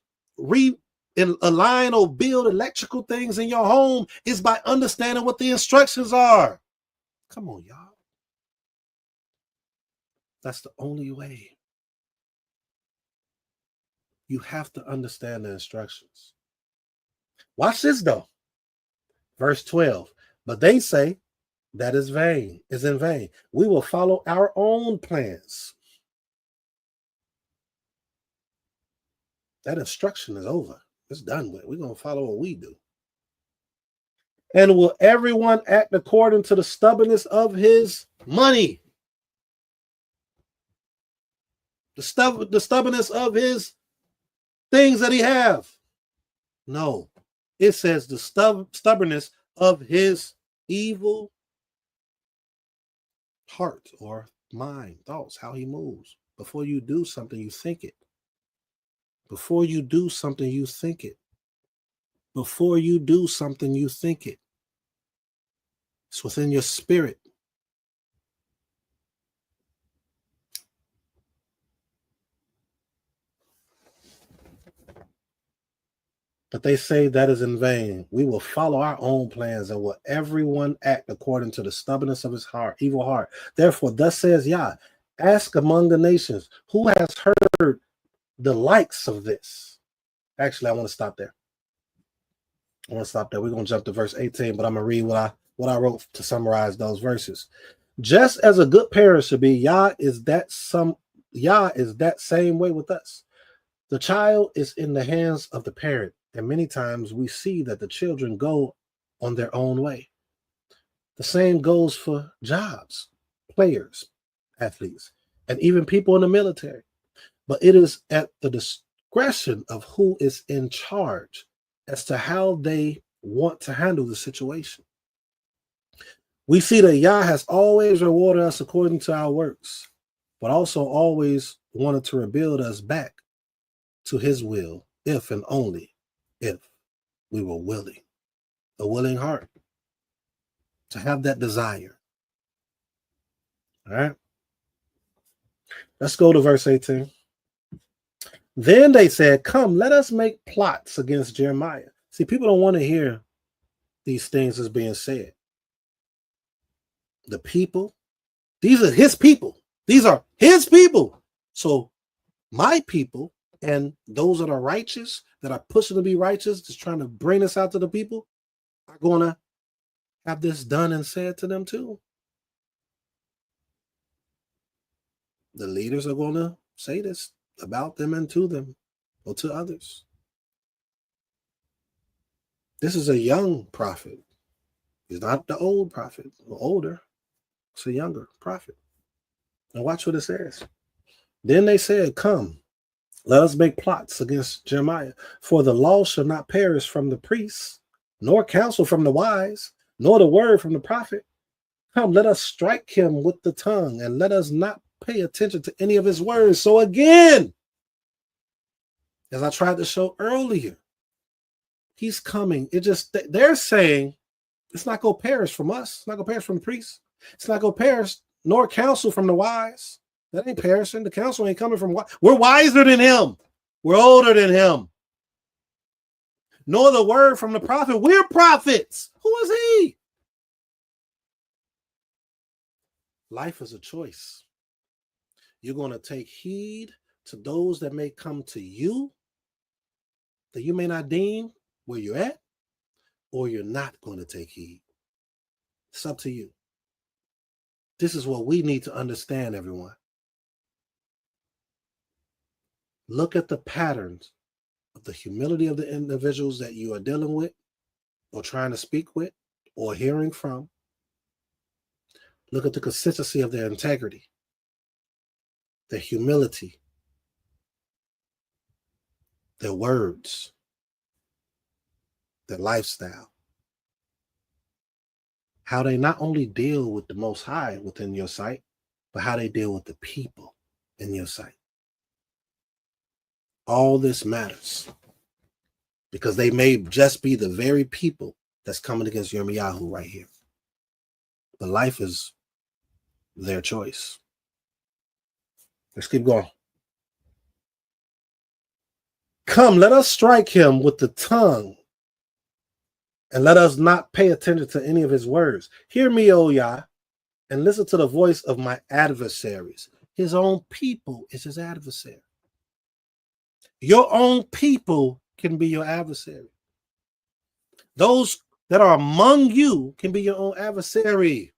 align or build electrical things in your home is by understanding what the instructions are. Come on, y'all. That's the only way. You have to understand the instructions. Watch this though. Verse 12. But they say that is in vain. We will follow our own plans. That instruction is over. It's done with. We're going to follow what we do. And will everyone act according to the stubbornness of his money? The stubbornness of his things that he have? No. It says the stubbornness of his evil heart or mind, thoughts, how he moves. Before you do something, you think it. Before you do something, you think it. Before you do something, you think it. It's within your spirit. But they say that is in vain. We will follow our own plans and will everyone act according to the stubbornness of his heart, evil heart. Therefore, thus says Yah, ask among the nations, who has heard the likes of this? Actually, I want to stop there. We're going to jump to verse 18, but I'm going to read what I wrote to summarize those verses. Just as a good parent should be, Yah is that same way with us. The child is in the hands of the parent, and many times we see that the children go on their own way. The same goes for jobs, players, athletes, and even people in the military. But it is at the discretion of who is in charge as to how they want to handle the situation. We see that Yah has always rewarded us according to our works, but also always wanted to rebuild us back to his will, if and only if we were willing, a willing heart to have that desire. All right. Let's go to verse 18. Then they said, come, let us make plots against Jeremiah. See, people don't want to hear these things as being said. The people, these are his people. These are his people. So my people and those that are righteous, that are pushing to be righteous, just trying to bring this out to the people, are going to have this done and said to them too. The leaders are going to say this about them and to them or to others. This is a young prophet. He's not the old prophet or older. It's a younger prophet. And watch what it says. Then they said, come, let us make plots against Jeremiah, for the law shall not perish from the priests, nor counsel from the wise, nor the word from the prophet. Come, let us strike him with the tongue, and let us not pay attention to any of his words. So again, as I tried to show earlier, he's coming. They're saying it's not going to perish from us. It's not going to perish from the priests. It's not going to perish, nor counsel from the wise. That ain't perishing. The counsel ain't coming from. We're wiser than him. We're older than him. Nor the word from the prophet. We're prophets. Who is he? Life is a choice. You're going to take heed to those that may come to you, that you may not deem where you're at, or you're not going to take heed. It's up to you. This is what we need to understand, everyone. Look at the patterns of the humility of the individuals that you are dealing with, or trying to speak with, or hearing from. Look at the consistency of their integrity, their humility, their words, their lifestyle. How they not only deal with the Most High within your sight, but how they deal with the people in your sight. All this matters because they may just be the very people that's coming against Yirmiyahu right here. But life is their choice. Let's keep going. Come, let us strike him with the tongue, and let us not pay attention to any of his words. Hear me, O Yah, and listen to the voice of my adversaries. His own people is his adversary. Your own people can be your adversary. Those that are among you can be your own adversary.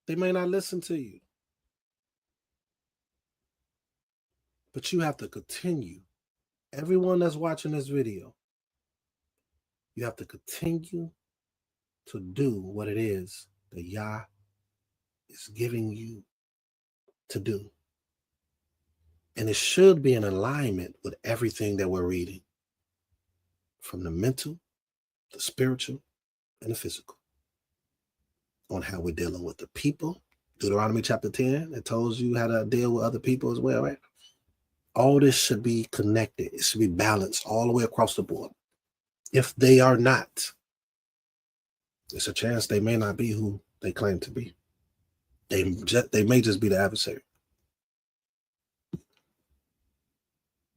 They may not listen to you, but you have to continue. Everyone that's watching this video, you have to continue to do what it is that Yah is giving you to do. And it should be in alignment with everything that we're reading, from the mental, the spiritual, and the physical, on how we're dealing with the people. Deuteronomy chapter 10, it tells you how to deal with other people as well, right? All this should be connected. It should be balanced all the way across the board. If they are not, there's a chance they may not be who they claim to be. They may just be the adversary.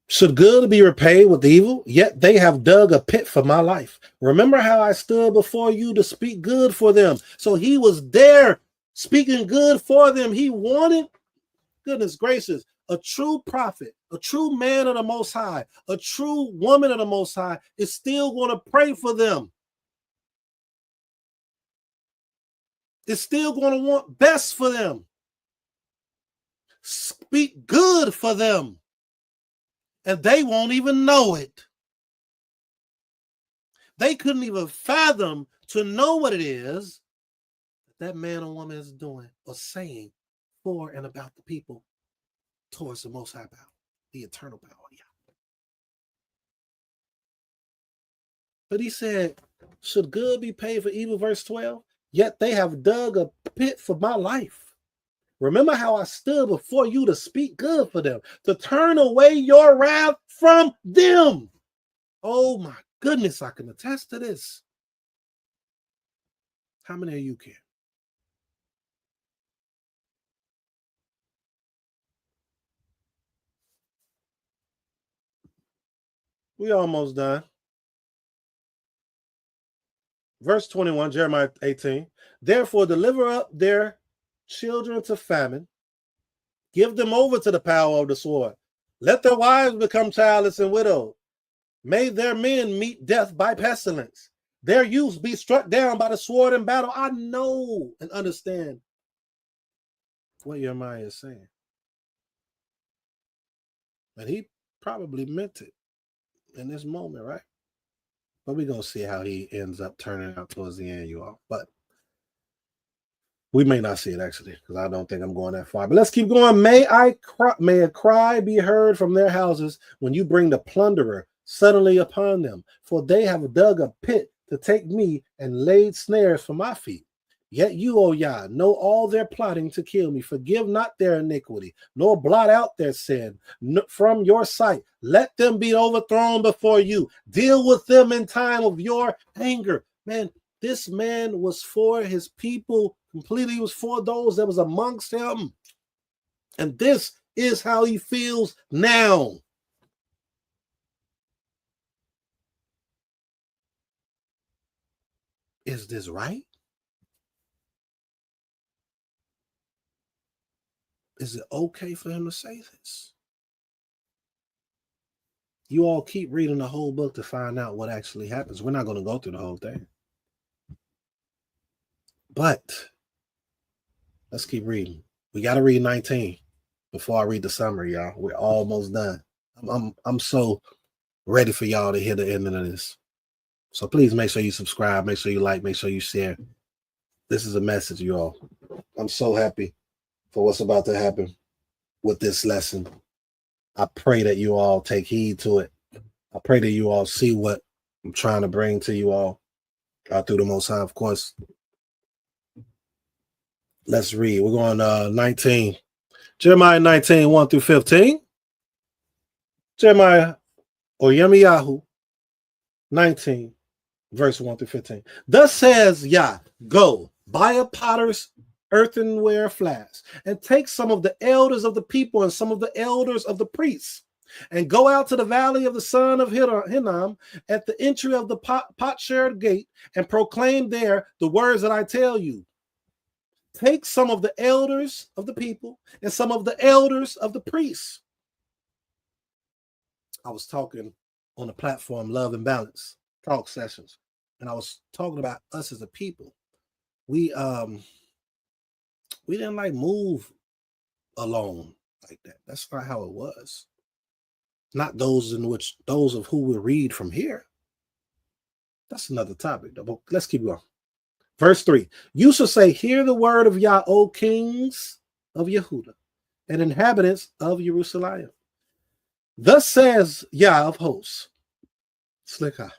Should good be repaid with evil? Yet they have dug a pit for my life. Remember how I stood before you to speak good for them. So he was there speaking good for them. He wanted, goodness gracious, a true prophet, a true man of the Most High, a true woman of the Most High is still going to pray for them. It's still going to want best for them. Speak good for them. And they won't even know it. They couldn't even fathom to know what it is that man or woman is doing or saying for and about the people towards the Most High power, the eternal power. Yeah. But he said, should good be paid for evil, verse 12? Yet they have dug a pit for my life. Remember how I stood before you to speak good for them, to turn away your wrath from them. Oh my goodness, I can attest to this. How many of you can? We almost done. Verse 21, Jeremiah 18. Therefore, deliver up their children to famine. Give them over to the power of the sword. Let their wives become childless and widowed. May their men meet death by pestilence. Their youths be struck down by the sword in battle. I know and understand what Jeremiah is saying. And he probably meant it in this moment, right? But we're going to see how he ends up turning out towards the end, you all. But we may not see it, actually, because I don't think I'm going that far. But let's keep going. May a cry be heard from their houses when you bring the plunderer suddenly upon them. For they have dug a pit to take me and laid snares for my feet. Yet you, O Yah, know all their plotting to kill me. Forgive not their iniquity, nor blot out their sin from your sight. Let them be overthrown before you. Deal with them in time of your anger. Man, this man was for his people completely. He was for those that was amongst him. And this is how he feels now. Is this right? Is it okay for him to say this? You all keep reading the whole book to find out what actually happens. We're not going to go through the whole thing. But let's keep reading. We got to read 19 before I read the summary, y'all. We're almost done. I'm so ready for y'all to hear the ending of this. So please make sure you subscribe, make sure you like, make sure you share. This is a message, you all. I'm so happy for what's about to happen with this lesson. I pray that you all take heed to it. I pray that you all see what I'm trying to bring to you all through the Most High, of course. Let's read. We're going 19. Jeremiah 19, 1 through 15. Jeremiah or Yirmiyahu 19, verse 1 through 15. Thus says Yah, go, buy a potter's earthenware flask, and take some of the elders of the people and some of the elders of the priests, and go out to the valley of the son of Hinnom at the entry of the potsherd gate, and proclaim there the words that I tell you. Take some of the elders of the people and some of the elders of the priests. I was talking on the platform Love and Balance talk sessions, and I was talking about us as a people. We didn't like move alone like that. That's not how it was. Not those of who we read from here. That's another topic, though. But let's keep going. Verse 3. You shall say, hear the word of Yah, O kings of Yehuda and inhabitants of Jerusalem. Thus says Yah of hosts, Slikah,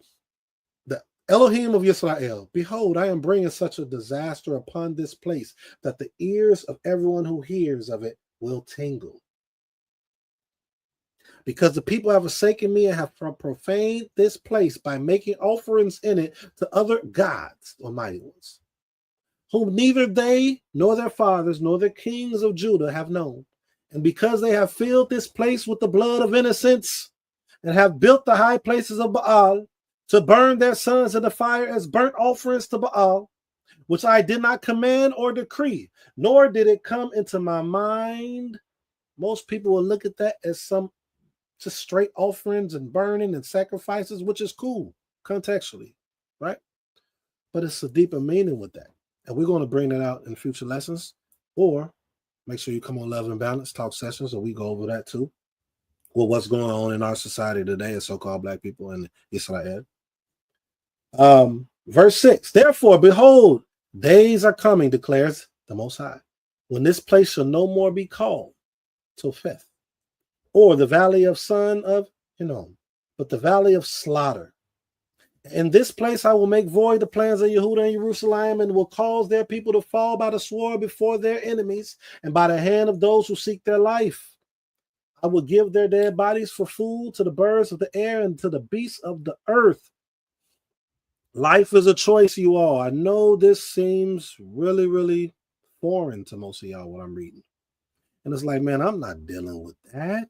the Elohim of Yisrael, behold, I am bringing such a disaster upon this place that the ears of everyone who hears of it will tingle. Because the people have forsaken me and have profaned this place by making offerings in it to other gods, almighty ones, whom neither they nor their fathers nor the kings of Judah have known. And because they have filled this place with the blood of innocents and have built the high places of Baal to burn their sons in the fire as burnt offerings to Baal, which I did not command or decree, nor did it come into my mind. Most people will look at that as some just straight offerings and burning and sacrifices, which is cool contextually, right? But it's a deeper meaning with that. And we're going to bring that out in future lessons, or make sure you come on Love and Balance talk sessions, and we go over that too. Well, what's going on in our society today as so-called Black people in Israel. Verse 6, therefore, behold, days are coming, declares the Most High, when this place shall no more be called Topheth, or the valley of son of Hinnom, but the valley of slaughter. In this place I will make void the plans of Yehuda and Jerusalem, and will cause their people to fall by the sword before their enemies, and by the hand of those who seek their life. I will give their dead bodies for food to the birds of the air and to the beasts of the earth. Life is a choice, you all. I know this seems really, really foreign to most of y'all what I'm reading. And it's like, man, I'm not dealing with that.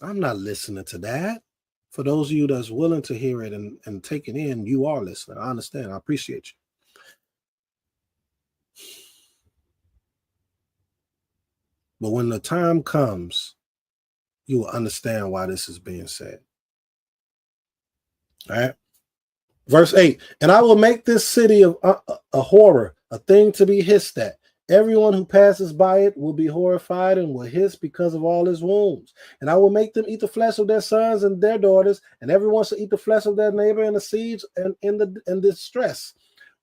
I'm not listening to that. For those of you that's willing to hear it and take it in, you are listening. I understand. I appreciate you. But when the time comes, you will understand why this is being said. All right. Verse 8, and I will make this city of a horror, a thing to be hissed at. Everyone who passes by it will be horrified and will hiss because of all his wounds. And I will make them eat the flesh of their sons and their daughters, and everyone shall eat the flesh of their neighbor in the siege and in distress,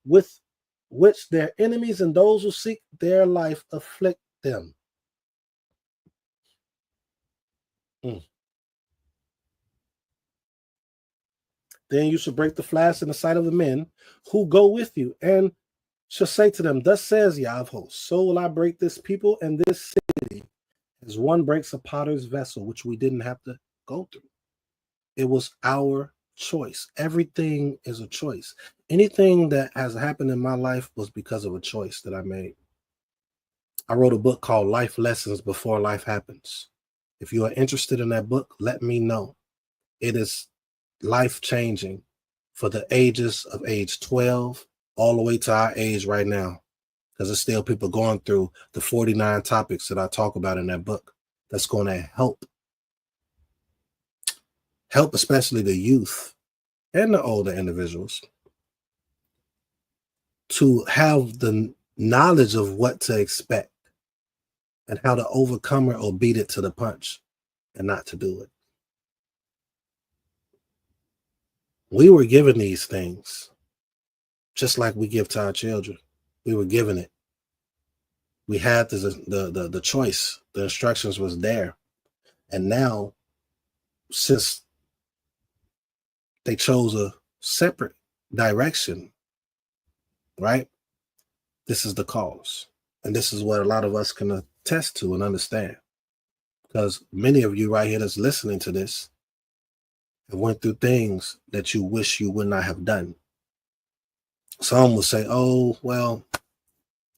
with which their enemies and those who seek their life afflict them. Then you shall break the flask in the sight of the men who go with you, and shall say to them, thus says Yah of hosts, so will I break this people and this city as one breaks a potter's vessel, which we didn't have to go through. It was our choice. Everything is a choice. Anything that has happened in my life was because of a choice that I made. I wrote a book called Life Lessons Before Life Happens. If you are interested in that book, let me know. It is life-changing for the ages of age 12 all the way to our age right now, because there's still people going through the 49 topics that I talk about in that book. That's going to help especially the youth and the older individuals to have the knowledge of what to expect and how to overcome it or beat it to the punch and not to do it. We were given these things just like we give to our children. We were given it. We had the choice. The instructions was there. And now, since they chose a separate direction, right? This is the cause. And this is what a lot of us can attest to and understand. Because many of you right here that's listening to this have went through things that you wish you would not have done. Some will say, oh, well,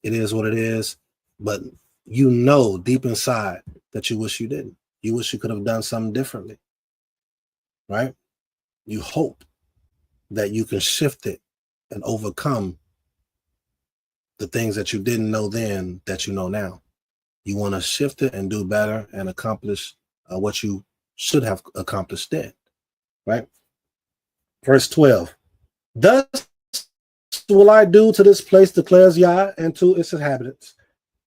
it is what it is. But you know deep inside that you wish you didn't. You wish you could have done something differently, right? You hope that you can shift it and overcome the things that you didn't know then that you know now. You want to shift it and do better and accomplish what you should have accomplished then, right? Verse 12, thus will I do to this place, declares Yah, and to its inhabitants,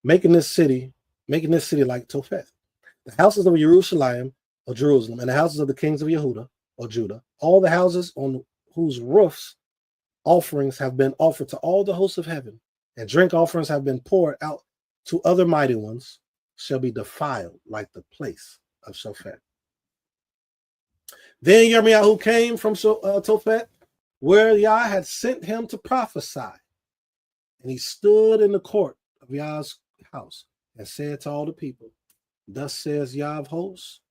making this city like Topheth. The houses of Jerusalem, and the houses of the kings of Yehuda, or Judah, all the houses on whose roofs offerings have been offered to all the hosts of heaven, and drink offerings have been poured out to other mighty ones, shall be defiled like the place of Shophet. Then Yirmiyahu came from Tophet, where Yah had sent him to prophesy. And he stood in the court of Yah's house and said to all the people, thus says Yah of hosts,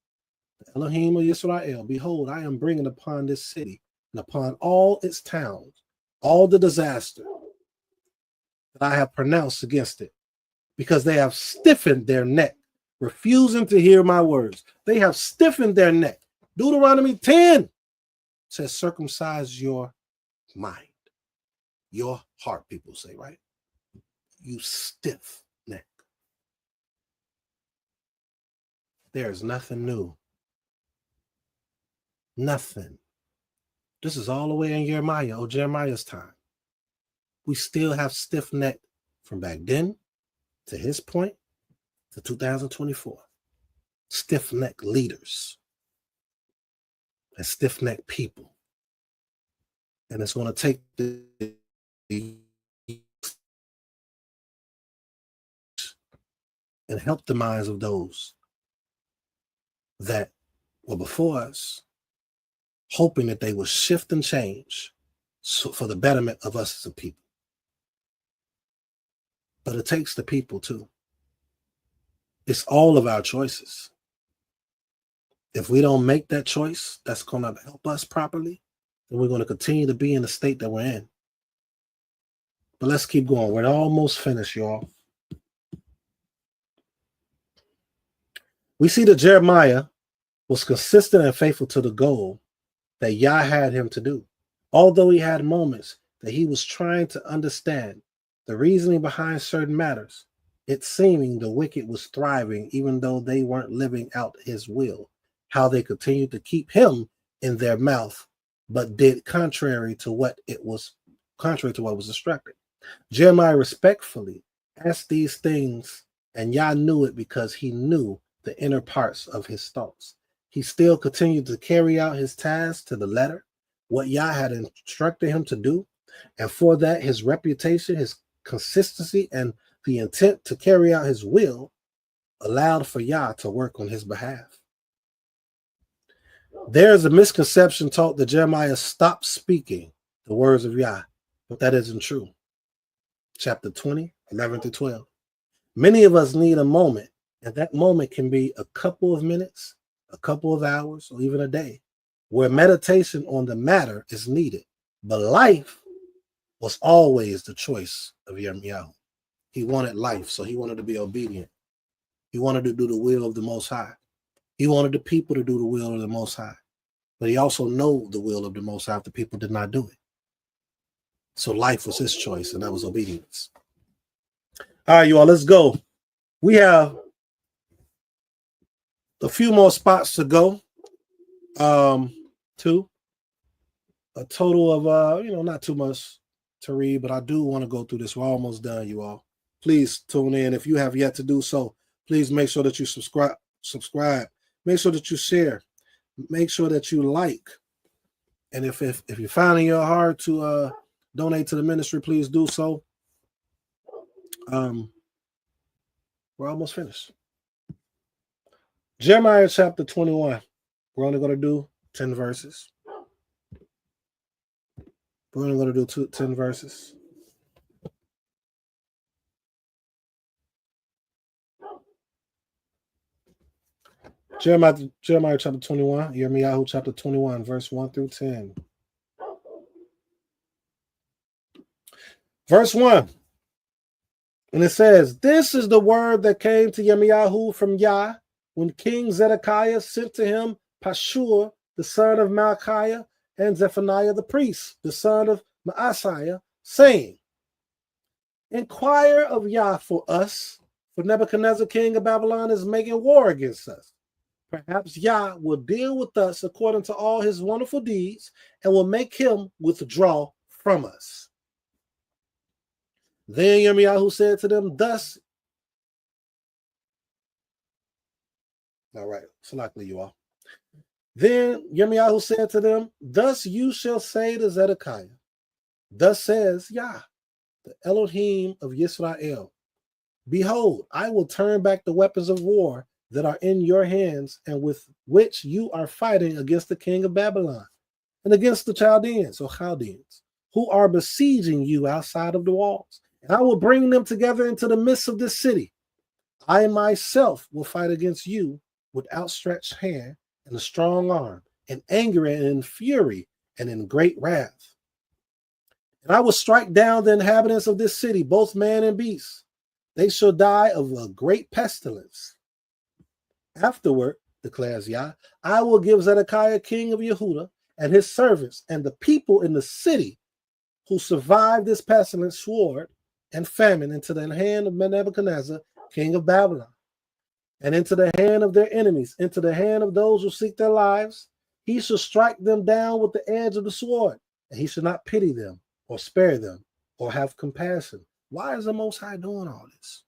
the Elohim of Israel, behold, I am bringing upon this city and upon all its towns all the disaster that I have pronounced against it, because they have stiffened their neck, refusing to hear my words. They have stiffened their neck. Deuteronomy 10 says, circumcise your mind, your heart, people say, right? You stiff neck. There's nothing new. Nothing. This is all the way in Jeremiah's time. We still have stiff neck from back then to his point to 2024. Stiff neck leaders and stiff neck people. And it's going to take and help the minds of those that were before us, hoping that they will shift and change for the betterment of us as a people. But it takes the people too. It's all of our choices. If we don't make that choice that's going to help us properly, then we're going to continue to be in the state that we're in. But let's keep going. We're almost finished, y'all. We see that Jeremiah was consistent and faithful to the goal that Yah had him to do. Although he had moments that he was trying to understand the reasoning behind certain matters, it seeming the wicked was thriving even though they weren't living out his will, how they continued to keep him in their mouth, but did contrary to what was instructed. Jeremiah respectfully asked these things, and Yah knew it because he knew the inner parts of his thoughts. He still continued to carry out his task to the letter, what Yah had instructed him to do, and for that his reputation, his consistency, and the intent to carry out his will allowed for Yah to work on his behalf. There is a misconception taught that Jeremiah stopped speaking the words of Yah, but that isn't true. Chapter 20, 11 to 12. Many of us need a moment, and that moment can be a couple of minutes, a couple of hours, or even a day, where meditation on the matter is needed. But life was always the choice of Yirmiyahu. He wanted life, so he wanted to be obedient. He wanted to do the will of the Most High. He wanted the people to do the will of the Most High. But he also knew the will of the Most High if the people did not do it. So life was his choice, and that was obedience. All right, you all, let's go. We have a few more spots to go. To a total of not too much to read, but I do want to go through this. We're almost done, you all. Please tune in. If you have yet to do so, please make sure that you subscribe. Make sure that you share. Make sure that you like. And if you're finding your heart to donate to the ministry, please do so. We're almost finished. Jeremiah chapter 21. We're only going to do 10 verses. We're only going to do 10 verses. Jeremiah chapter 21, Yirmiyahu chapter 21, verse 1 through 10. Verse 1. And it says, "This is the word that came to Yirmiyahu from Yah when King Zedekiah sent to him Pashur, the son of Malchiah, and Zephaniah the priest, the son of Maaseiah, saying, Inquire of Yah for us, for Nebuchadnezzar, king of Babylon, is making war against us. Perhaps Yah will deal with us according to all his wonderful deeds and will make him withdraw from us." Then Yirmiyahu said to them, "Thus," all right, selectively, you all. Then Yirmiyahu said to them, "Thus you shall say to Zedekiah, thus says Yah, the Elohim of Yisrael, behold, I will turn back the weapons of war that are in your hands and with which you are fighting against the king of Babylon and against the Chaldeans or Chaldeans who are besieging you outside of the walls. And I will bring them together into the midst of this city. I myself will fight against you with outstretched hand and a strong arm, in anger and in fury and in great wrath. And I will strike down the inhabitants of this city, both man and beast. They shall die of a great pestilence. Afterward, declares Yah, I will give Zedekiah king of Yehuda and his servants and the people in the city who survived this pestilence, sword, and famine into the hand of Nebuchadnezzar, king of Babylon, and into the hand of their enemies, into the hand of those who seek their lives. He shall strike them down with the edge of the sword, and he shall not pity them or spare them or have compassion. Why is the Most High doing all this?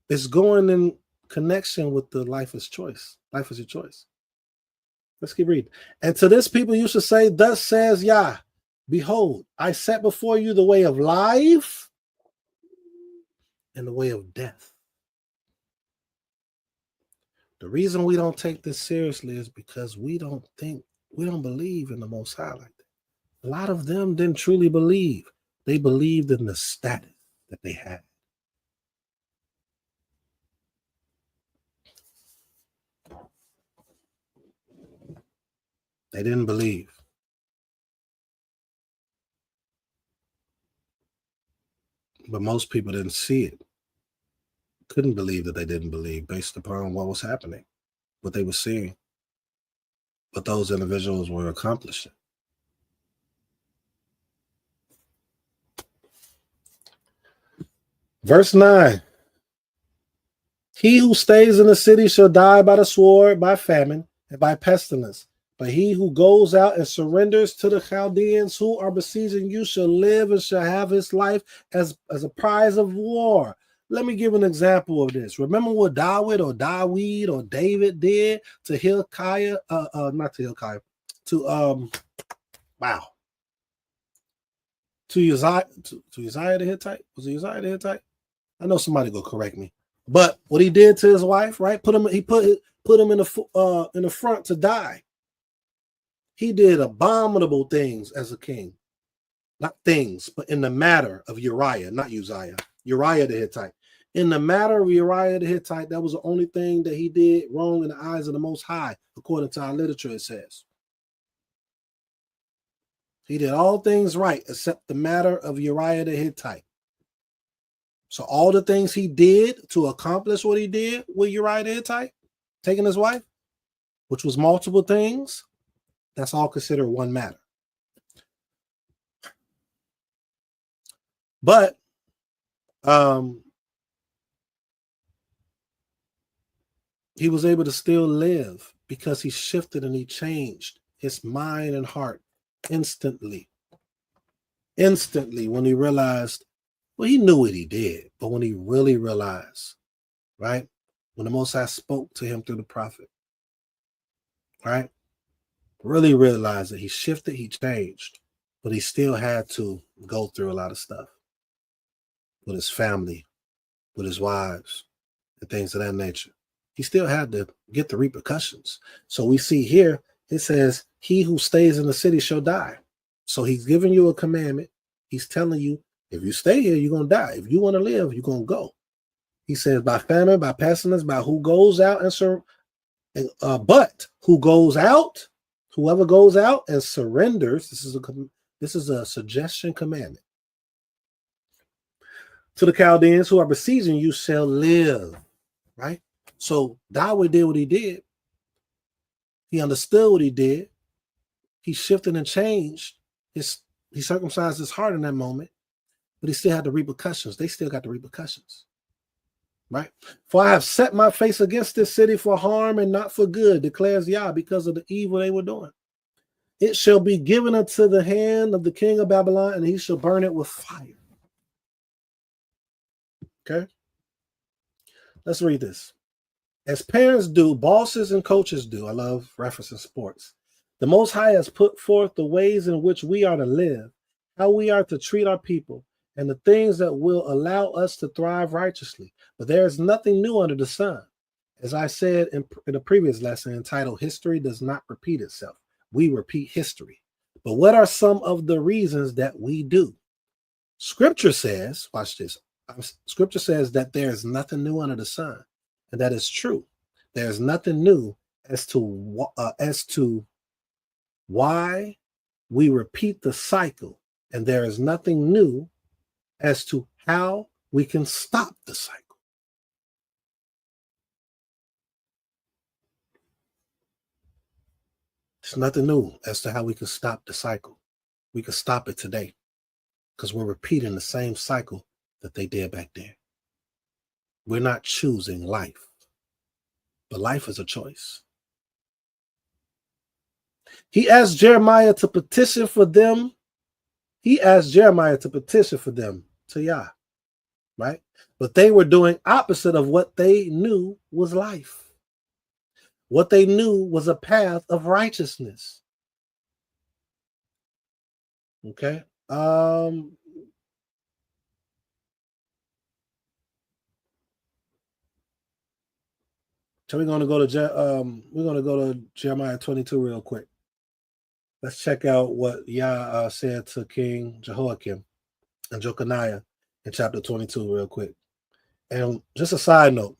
It's going in connection with the life is choice. Life is your choice. Let's keep reading. And to this people you should say, thus says Yah, behold, I set before you the way of life and the way of death. The reason we don't take this seriously is because we don't believe in the Most High like that. A lot of them didn't truly believe. They believed in the status that they had. They didn't believe. But most people didn't see it. Couldn't believe that they didn't believe based upon what was happening, what they were seeing, what those individuals were accomplishing. Verse 9. He who stays in the city shall die by the sword, by famine, and by pestilence. But he who goes out and surrenders to the Chaldeans who are besieging you shall live and shall have his life as a prize of war. Let me give an example of this. Remember what David or David did to Hilkiah, not to Hilkiah, to Uzziah, to Uzziah the Hittite? Was it Uzziah the Hittite? I know somebody go correct me. But what he did to his wife, right? He put him in the front to die. He did abominable things as a king. Not things, but in the matter of Uriah, not Uzziah. Uriah the Hittite. In the matter of Uriah the Hittite, that was the only thing that he did wrong in the eyes of the Most High, according to our literature, it says. He did all things right except the matter of Uriah the Hittite. So all the things he did to accomplish what he did with Uriah the Hittite, taking his wife, which was multiple things, that's all considered one matter. But he was able to still live because he shifted and he changed his mind and heart instantly. Instantly, when he realized, well, he knew what he did, but when he really realized, right, when the Most High spoke to him through the prophet, right, really realized that he shifted, he changed, but he still had to go through a lot of stuff with his family, with his wives, and things of that nature. He still had to get the repercussions. So we see here, it says, he who stays in the city shall die. So he's giving you a commandment. He's telling you, if you stay here, you're going to die. If you want to live, you're going to go. He says, by famine, by pestilence, by who goes out but who goes out, whoever goes out and surrenders, this is a suggestion commandment. To the Chaldeans who are besieging you shall live, right? So David did what he did. He understood what he did. He shifted and changed. He circumcised his heart in that moment, but he still had the repercussions. They still got the repercussions, right? For I have set my face against this city for harm and not for good, declares Yah, because of the evil they were doing. It shall be given unto the hand of the king of Babylon, and he shall burn it with fire. Okay? Let's read this. As parents do, bosses and coaches do, I love referencing sports. The Most High has put forth the ways in which we are to live, how we are to treat our people, and the things that will allow us to thrive righteously. But there is nothing new under the sun. As I said in a previous lesson entitled, History Does Not Repeat Itself. We repeat history. But what are some of the reasons that we do? Scripture says, watch this. Scripture says that there is nothing new under the sun. And that is true. There is nothing new as to why we repeat the cycle. And there is nothing new as to how we can stop the cycle. There's nothing new as to how we can stop the cycle. We can stop it today because we're repeating the same cycle that they did back then. We're not choosing life, but life is a choice. He asked Jeremiah to petition for them. To Yah, right? But they were doing opposite of what they knew was life. What they knew was a path of righteousness. Okay. So we're going to go to Jeremiah 22 real quick. Let's check out what Yah said to King Jehoiakim and Jeconiah in chapter 22 real quick. And just a side note,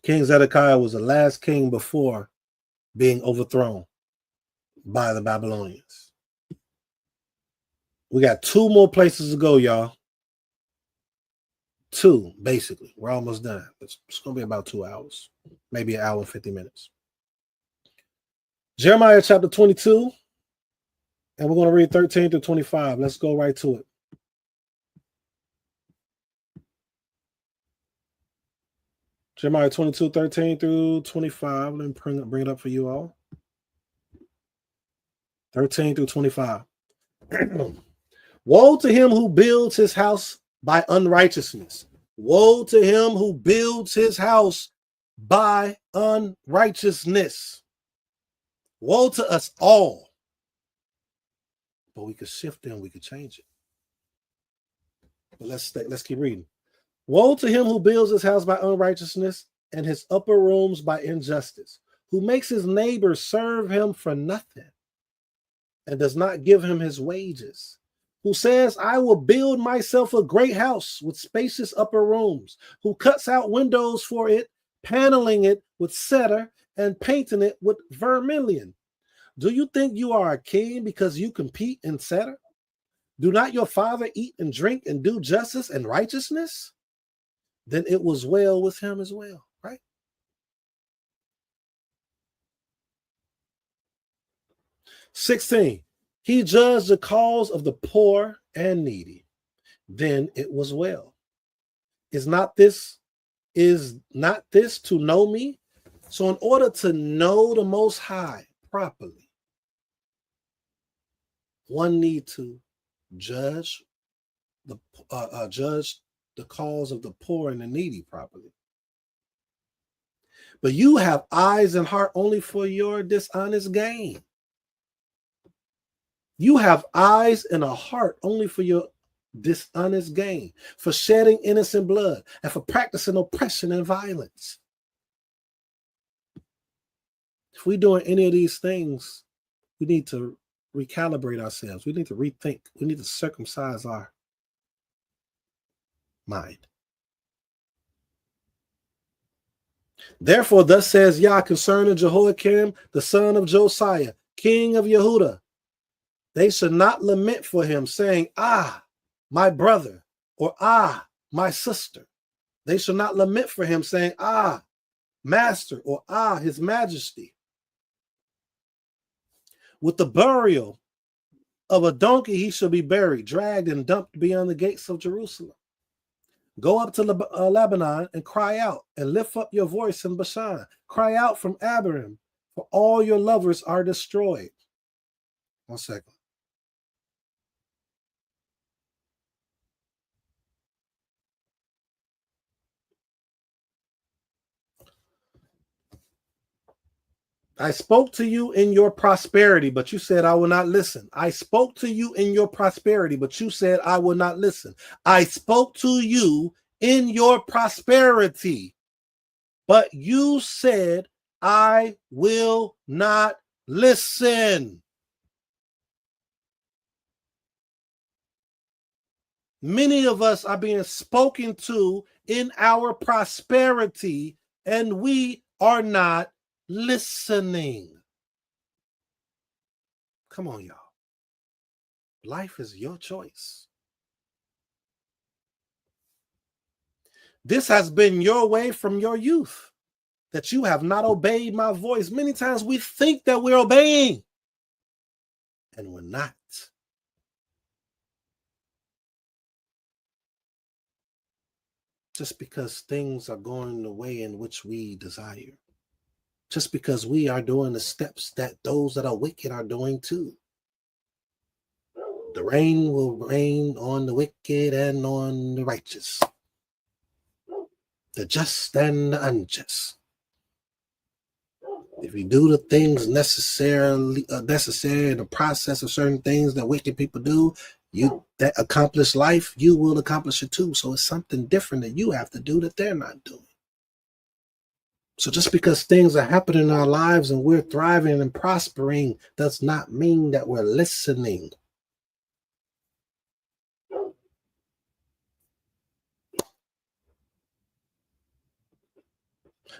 King Zedekiah was the last king before being overthrown by the Babylonians. We got 2 more places to go, y'all. 2, basically. We're almost done. It's going to be about 2 hours, maybe an hour and 50 minutes. Jeremiah chapter 22, and we're going to read 13 to 25. Let's go right to it. Jeremiah 22, 13 through 25. Let me bring it up for you all. 13 through 25. Woe to him who builds his house by unrighteousness. Woe to him who builds his house by unrighteousness. Woe to us all. But we could shift it and we could change it. But let's keep reading. Woe to him who builds his house by unrighteousness and his upper rooms by injustice, who makes his neighbor serve him for nothing and does not give him his wages, who says, I will build myself a great house with spacious upper rooms, who cuts out windows for it, paneling it with cedar and painting it with vermilion. Do you think you are a king because you compete in cedar? Do not your father eat and drink and do justice and righteousness? Then it was well with him as well, right? "16. He judged the cause of the poor and needy. Then it was well. Is not this to know me?" So in order to know the Most High properly, one need to judge the cause of the poor and the needy properly. But you have eyes and heart only for your dishonest gain. You have eyes and a heart only for your dishonest gain, for shedding innocent blood, and for practicing oppression and violence. If we're doing any of these things, we need to recalibrate ourselves. We need to rethink. We need to circumcise our mind. Therefore, thus says Yah concerning Jehoiakim, the son of Josiah, king of Yehudah, they should not lament for him, saying, ah, my brother, or ah, my sister. They shall not lament for him, saying, ah, master, or ah, his majesty. With the burial of a donkey he shall be buried, dragged and dumped beyond the gates of Jerusalem. Go up to Lebanon and cry out, and lift up your voice in Bashan. Cry out from Abiram, for all your lovers are destroyed. 1 second. I spoke to you in your prosperity, but you said I will not listen. I spoke to you in your prosperity, but you said I will not listen. I spoke to you in your prosperity, but you said I will not listen. Many of us are being spoken to in our prosperity, and we are not listening. Come on, y'all. Life is your choice. This has been your way from your youth, that you have not obeyed my voice. Many times we think that we're obeying, and we're not. Just because things are going the way in which we desire. Just because we are doing the steps that those that are wicked are doing too. The rain will rain on the wicked and on the righteous, the just and the unjust. If you do the things necessary in the process of certain things that wicked people do, you that accomplish life, you will accomplish it too. So it's something different that you have to do that they're not doing. So just because things are happening in our lives and we're thriving and prospering does not mean that we're listening.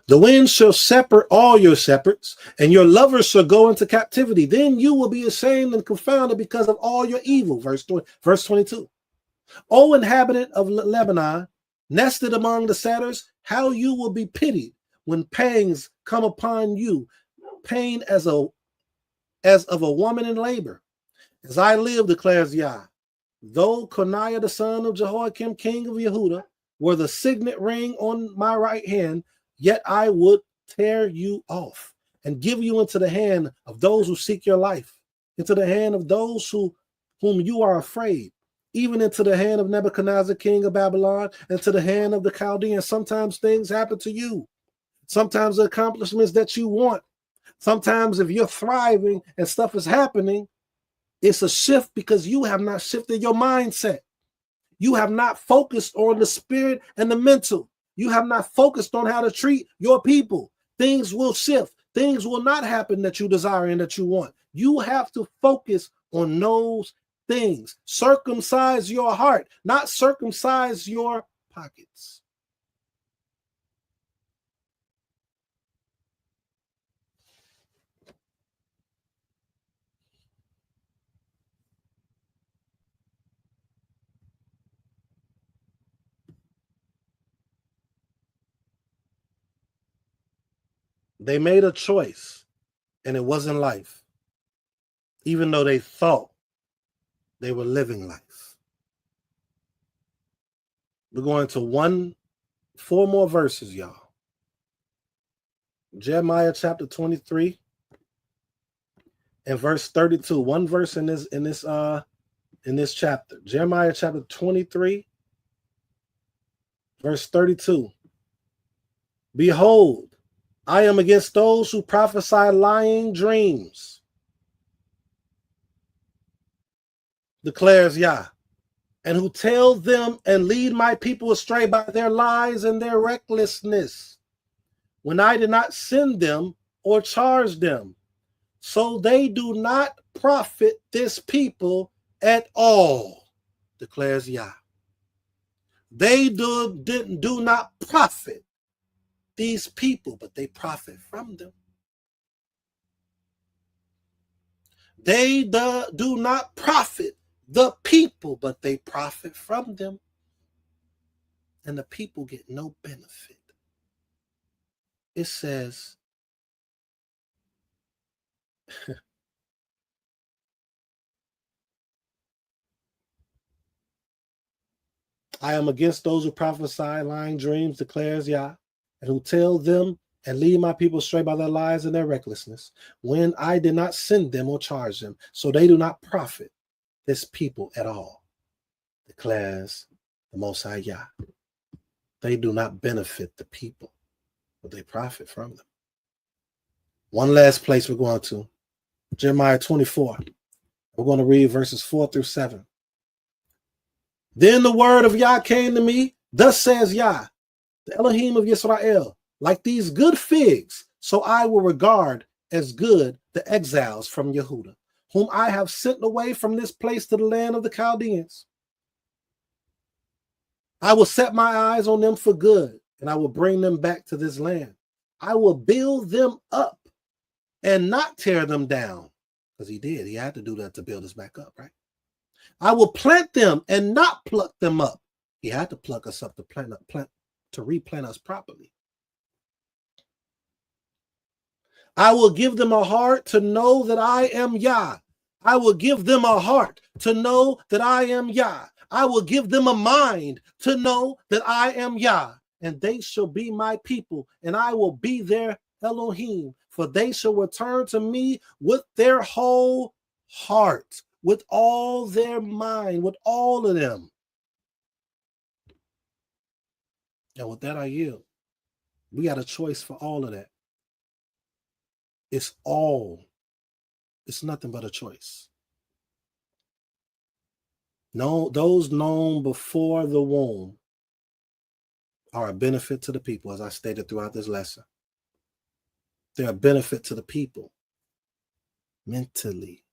The wind shall separate all your shepherds, and your lovers shall go into captivity. Then you will be ashamed and confounded because of all your evil. Verse 22. O inhabitant of Lebanon, nested among the satyrs, how you will be pitied when pangs come upon you, pain as of a woman in labor. As I live, declares Yah, though Coniah the son of Jehoiakim, king of Yehuda, were the signet ring on my right hand, yet I would tear you off and give you into the hand of those who seek your life, into the hand of those whom you are afraid, even into the hand of Nebuchadnezzar, king of Babylon, and to the hand of the Chaldeans. Sometimes things happen to you. Sometimes the accomplishments that you want. Sometimes if you're thriving and stuff is happening, it's a shift because you have not shifted your mindset. You have not focused on the spirit and the mental. You have not focused on how to treat your people. Things will shift. Things will not happen that you desire and that you want. You have to focus on those things. Circumcise your heart, not circumcise your pockets. They made a choice and it wasn't life, even though they thought they were living life. We're going to 4 more verses, y'all. Jeremiah chapter 23 and verse 32. One verse in this chapter. Jeremiah chapter 23, verse 32. Behold, I am against those who prophesy lying dreams, declares Yah, and who tell them and lead my people astray by their lies and their recklessness, when I did not send them or charge them. So they do not profit this people at all, declares Yah. They do not profit these people, but they profit from them. They do not profit the people, but they profit from them. And the people get no benefit. It says, I am against those who prophesy lying dreams, declares Yah, and who tell them and lead my people astray by their lies and their recklessness, when I did not send them or charge them. So they do not profit this people at all, declares the Most High Yah. They do not benefit the people, but they profit from them. One last place we're going to, Jeremiah 24. We're going to read verses 4 through 7. Then the word of Yah came to me, thus says Yah, the Elohim of Yisrael, like these good figs, so I will regard as good the exiles from Yehuda, whom I have sent away from this place to the land of the Chaldeans. I will set my eyes on them for good, and I will bring them back to this land. I will build them up and not tear them down, because he did. He had to do that to build us back up, right? I will plant them and not pluck them up. He had to pluck us up to replant us properly. I will give them a heart to know that I am Yah. I will give them a heart to know that I am Yah. I will give them a mind to know that I am Yah. And they shall be my people, and I will be their Elohim. For they shall return to me with their whole heart, with all their mind, with all of them. And with that, I yield. We got a choice for all of that. It's nothing but a choice. No, those known before the womb are a benefit to the people, as I stated throughout this lesson. They're a benefit to the people, mentally,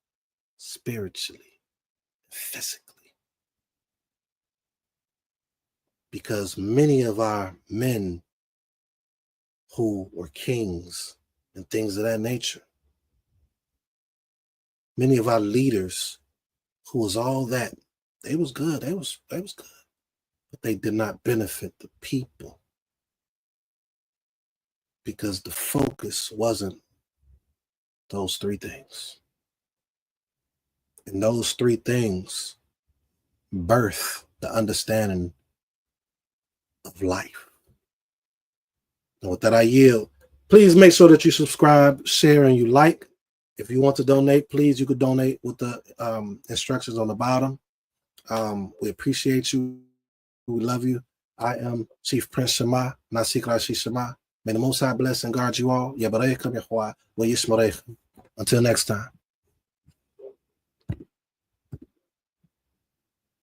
spiritually, physically. Because many of our men who were kings and things of that nature, many of our leaders who was all that, they was good, they was good, but they did not benefit the people because the focus wasn't those three things. And those three things birth the understanding of life. And with that, I yield. Please make sure that you subscribe, share, and you like. If you want to donate, please, you could donate with the instructions on the bottom. We appreciate you. We love you. I am Chief Prince Shama, Naseekh Rashee Shama. May the Most High bless and guard you all. Until next time.